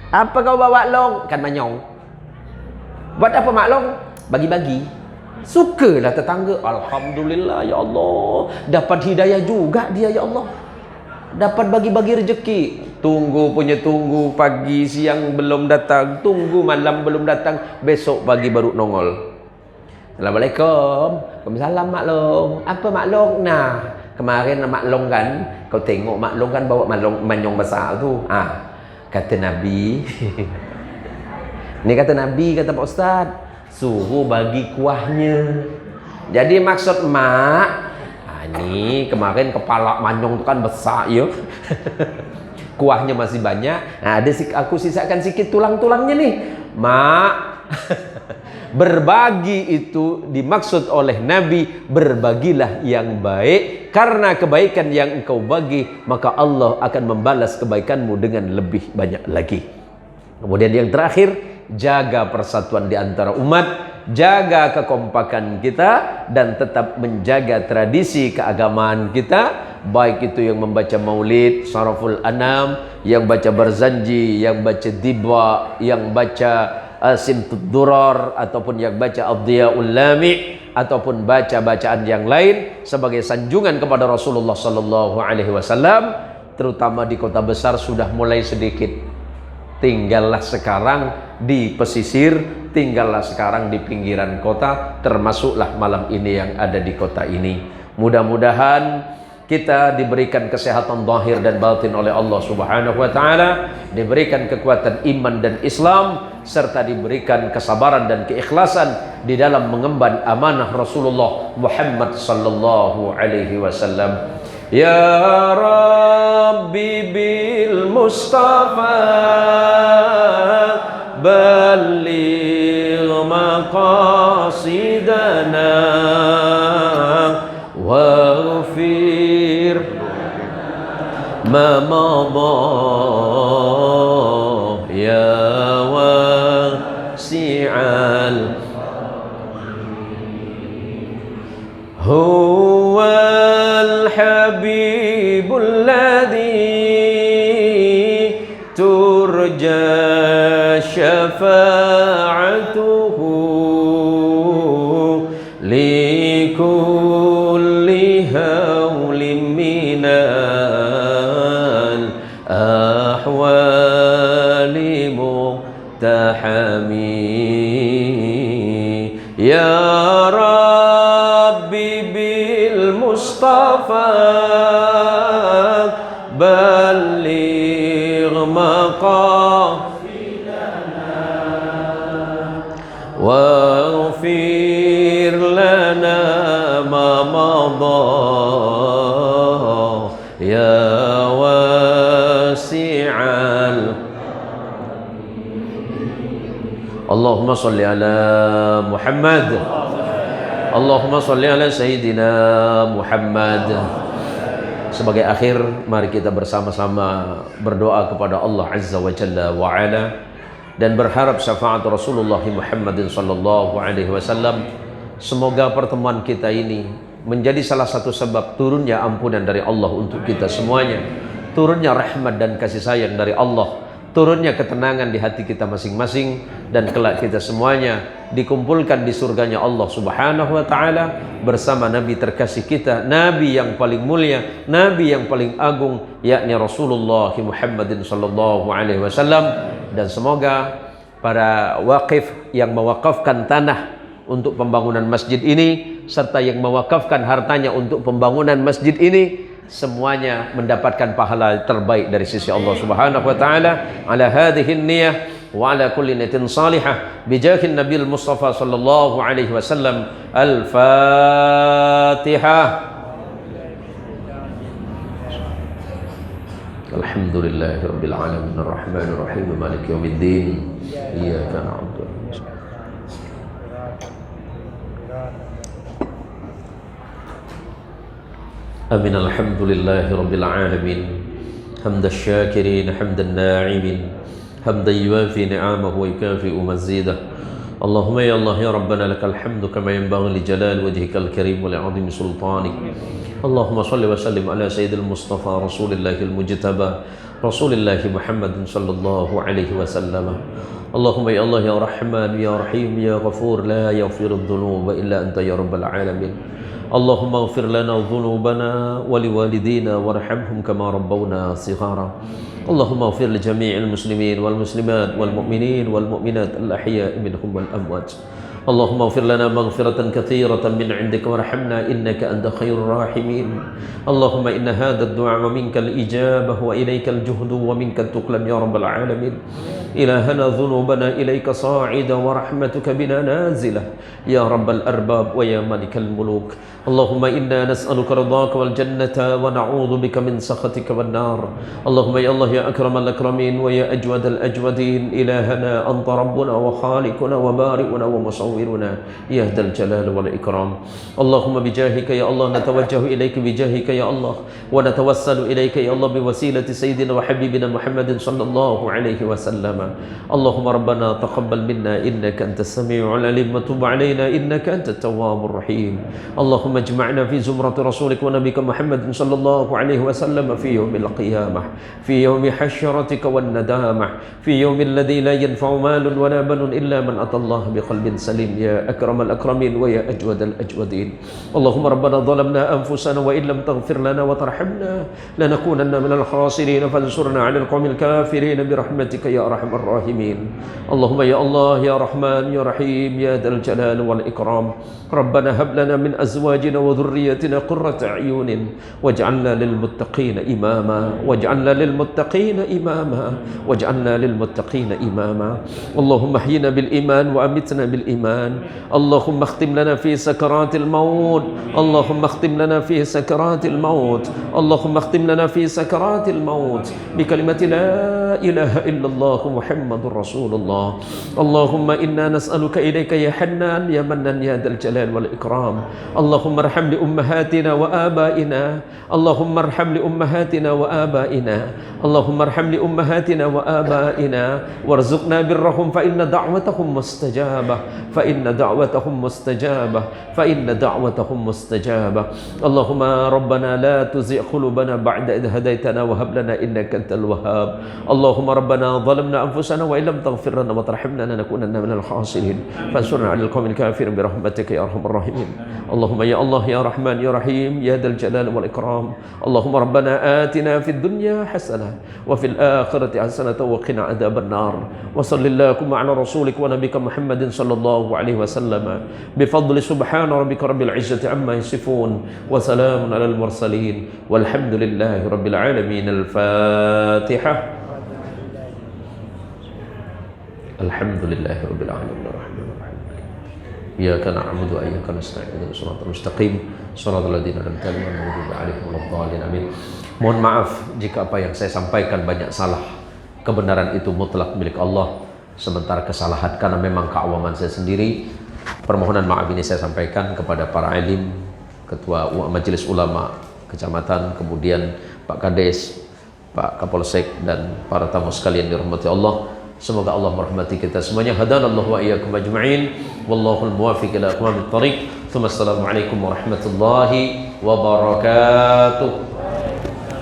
Apa kau bawa long? Ikan manyong. Buat apa mak long? Bagi-bagi. Sukalah tetangga. Alhamdulillah ya Allah, dapat hidayah juga dia ya Allah, dapat bagi-bagi rezeki. Tunggu punya tunggu, pagi siang belum datang, tunggu malam belum datang, besok pagi baru nongol. Assalamualaikum. Waalaikumsalam mak long. Apa mak long? Nah, kemarin mak long kan, kau tengok mak long kan bawa manyong besar tu. Kata Nabi. Ini kata Nabi, kata Pak Ustaz, suruh bagi kuahnya. Jadi maksud mak, ini kemarin kepala manyong tu kan besar ya. Kuahnya masih banyak. Nah, aku sisakan sedikit tulang-tulangnya nih. Mak, berbagi itu dimaksud oleh Nabi, berbagilah yang baik. Karena kebaikan yang engkau bagi, maka Allah akan membalas kebaikanmu dengan lebih banyak lagi. Kemudian yang terakhir, jaga persatuan di antara umat, jaga kekompakan kita, dan tetap menjaga tradisi keagamaan kita, baik itu yang membaca maulid, syaraful anam, yang baca berzanji, yang baca dibwa, yang baca simtud durar, ataupun yang baca ad-diyaul lami, ataupun baca bacaan yang lain sebagai sanjungan kepada Rasulullah sallallahu alaihi wasallam. Terutama di kota besar sudah mulai sedikit, tinggallah sekarang di pesisir, tinggallah sekarang di pinggiran kota, termasuklah malam ini yang ada di kota ini. Mudah-mudahan kita diberikan kesehatan zahir dan batin oleh Allah Subhanahu wa taala, diberikan kekuatan iman dan Islam, serta diberikan kesabaran dan keikhlasan di dalam mengemban amanah Rasulullah Muhammad sallallahu alaihi wasallam. Ya Rabbi bil Mustafa balligh maqasidana waghfir ma madha ya wasi'al huwal habibul ladzi turja syafa'atuhu likulli hawlim minal ahwali muqtahami. المصطفى بلغ مقاصدنا واغفر لنا ما مضى يا واسع اللهم صل على محمد Allahumma salli ala Sayyidina Muhammad. Sebagai akhir, mari kita bersama-sama berdoa kepada Allah Azza wa Jalla wa Ala dan berharap syafaat Rasulullah Muhammadin sallallahu alaihi wasallam. Semoga pertemuan kita ini menjadi salah satu sebab turunnya ampunan dari Allah untuk kita semuanya, turunnya rahmat dan kasih sayang dari Allah, turunnya ketenangan di hati kita masing-masing, dan kelak kita semuanya dikumpulkan di surganya Allah Subhanahu wa ta'ala bersama Nabi terkasih kita, Nabi yang paling mulia, Nabi yang paling agung, yakni Rasulullah Muhammadin sallallahu alaihi wasallam. Dan semoga para wakif yang mewakafkan tanah untuk pembangunan masjid ini serta yang mewakafkan hartanya untuk pembangunan masjid ini semuanya mendapatkan pahala terbaik dari sisi Allah Subhanahu wa ta'ala ala hadhihi niyah wa ala kulli niyatin salihah bijahin nabil mustafa sallallahu alaihi wasallam. Al-Fatihah. Alhamdulillahirabbil alamin arrahmanir rahim maliki yaumiddin iyyaka na'budu wa iyyaka nasta'in. Amin. Alhamdulillahi rabbil alamin hamdan syakirin hamdan na'imin hamdan yuwafi ni'amahu wa yukafi'u mazidah. Allahumma ya Allah ya Rabbana lakal hamdu kama yanbaghi li jalali wajhikal karim wa li'azimi sultanik. Allahumma salli wa sallim ala sayyidil mustafa rasulillahil mujtaba rasulillahi Muhammadin sallallahu alaihi wasallam. Allahumma ya Allah ya Rahman ya Rahim ya Ghafur la yaghfirudz dzunuba illa anta ya rabbal alamin. Allahumma ighfir lana dhunubana wa liwalidina warhamhum kama rabbawna shighara. Allahumma ighfir li jami'il muslimin wal muslimat wal mu'minin wal mu'minat al ahya'i minhum wal amwat. Allahumma ighfir lana maghfiratan katsiratan min 'indika warhamna innaka anta khairur rahimin. Allahumma inna hadha ad-du'a wa minkal ijabah wa ilaikal juhdu wa minkal tuqlan ya rabbal alamin. إلهنا ذنوبنا إليك صاعدة ورحمتك بنا نازلة يا رب الأرباب ويا ملك الملوك. اللهم إنا نسألك رضاك والجنة ونعوذ بك من سخطك والنار. اللهم يا الله يا أكرم الأكرمين ويا أجود الأجودين إلهنا أنت ربنا وخالقنا وبارئنا ومصورنا يا ذا الجلال والإكرام. اللهم بجاهك يا الله نتوجه إليك بجاهك يا الله ونتوسل إليك يا الله بوسيلة سيدنا وحبيبنا محمد صلى الله عليه وسلم. اللهم ربنا تقبل منا إنك أنت السميع العليم وتب علينا إنك أنت التواب الرحيم. اللهم اجمعنا في زمرة رسولك ونبيك محمد صلى الله عليه وسلم في يوم القيامة في يوم حشرتك والندامة في يوم الذي لا ينفع مال ولا بنون إلا من أتى الله بقلب سليم يا أكرم الأكرمين ويا أجود الأجودين. اللهم ربنا ظلمنا أنفسنا وإن لم تغفر لنا وترحمنا لنكونن من الخاسرين فانصرنا على القوم الكافرين برحمتك يا أرحم الراحمين. اللهم يا الله يا رحمن يا رحيم يا ذا الجلال والإكرام. ربنا هب لنا من أزواجنا وذريتنا قرة أعين واجعلنا للمتقين إماما واجعلنا للمتقين إماما واجعلنا للمتقين إماما. اللهم احينا بالإيمان وأمتنا بالإيمان. اللهم اختم لنا في سكرات الموت. اللهم اختم لنا في سكرات الموت. اللهم اختم لنا في سكرات الموت بكلمة لا إله إلا الله محمد رسول الله. اللهم إنا نسألك إليك يا حنان يا منان يا ذا الجلال والإكرام. اللهم ارحم لأمهاتنا وآبائنا. اللهم ارحم لأمهاتنا وآبائنا. اللهم ارحم لأمهاتنا وآبائنا وارزقنا برهم فإن دعوتهم مستجابة فإن دعوتهم مستجابة فإن دعوتهم مستجابة. اللهم ربنا لا تزغ قلوبنا بعد إذ هديتنا وهب لنا إنك أنت الوهاب. اللهم ربنا ظلمنا أنفسنا وإن لم تغفر لنا وترحمنا لنكونن من الخاسرين فانصرنا على القوم الكافرين برحمتك يا أرحم الراحمين. اللهم يا الله يا رحمن يا رحيم يا ذا الجلال والإكرام. اللهم ربنا آتنا في الدنيا حسنة وفي الآخرة حسنة وقنا عذاب النار. وصل اللهم على رسولك ونبيك محمد صلى الله sallallahu alaihi wasallam. Bifadli subhana rabbika rabbil izzati amma yasifun wa salamun alal mursalin walhamdulillahi rabbil alamin. Al-Fatihah. Alhamdulillahi rabbil alamin arrahmanir rahim. Iyyaka na'budu wa iyyaka nasta'in ihdinas siratal mustaqim siratal ladzina an'amta 'alaihim ghairil maghdubi 'alaihim waladdallin. Amin. Mohon maaf jika apa yang saya sampaikan banyak salah. Kebenaran itu mutlak milik Allah, sementara kesalahan karena memang keawaman saya sendiri. Permohonan maaf ini saya sampaikan kepada para alim, Ketua Majelis Ulama Kecamatan, kemudian Pak Kades, Pak Kapolsek, dan para tamu sekalian dirahmati Allah. Semoga Allah merahmati kita semuanya. Hadanallahu wa iyyakum ajma'in. Wallahul muwaffiq ila aqwamit thoriq. Assalamualaikum warahmatullahi wabarakatuh.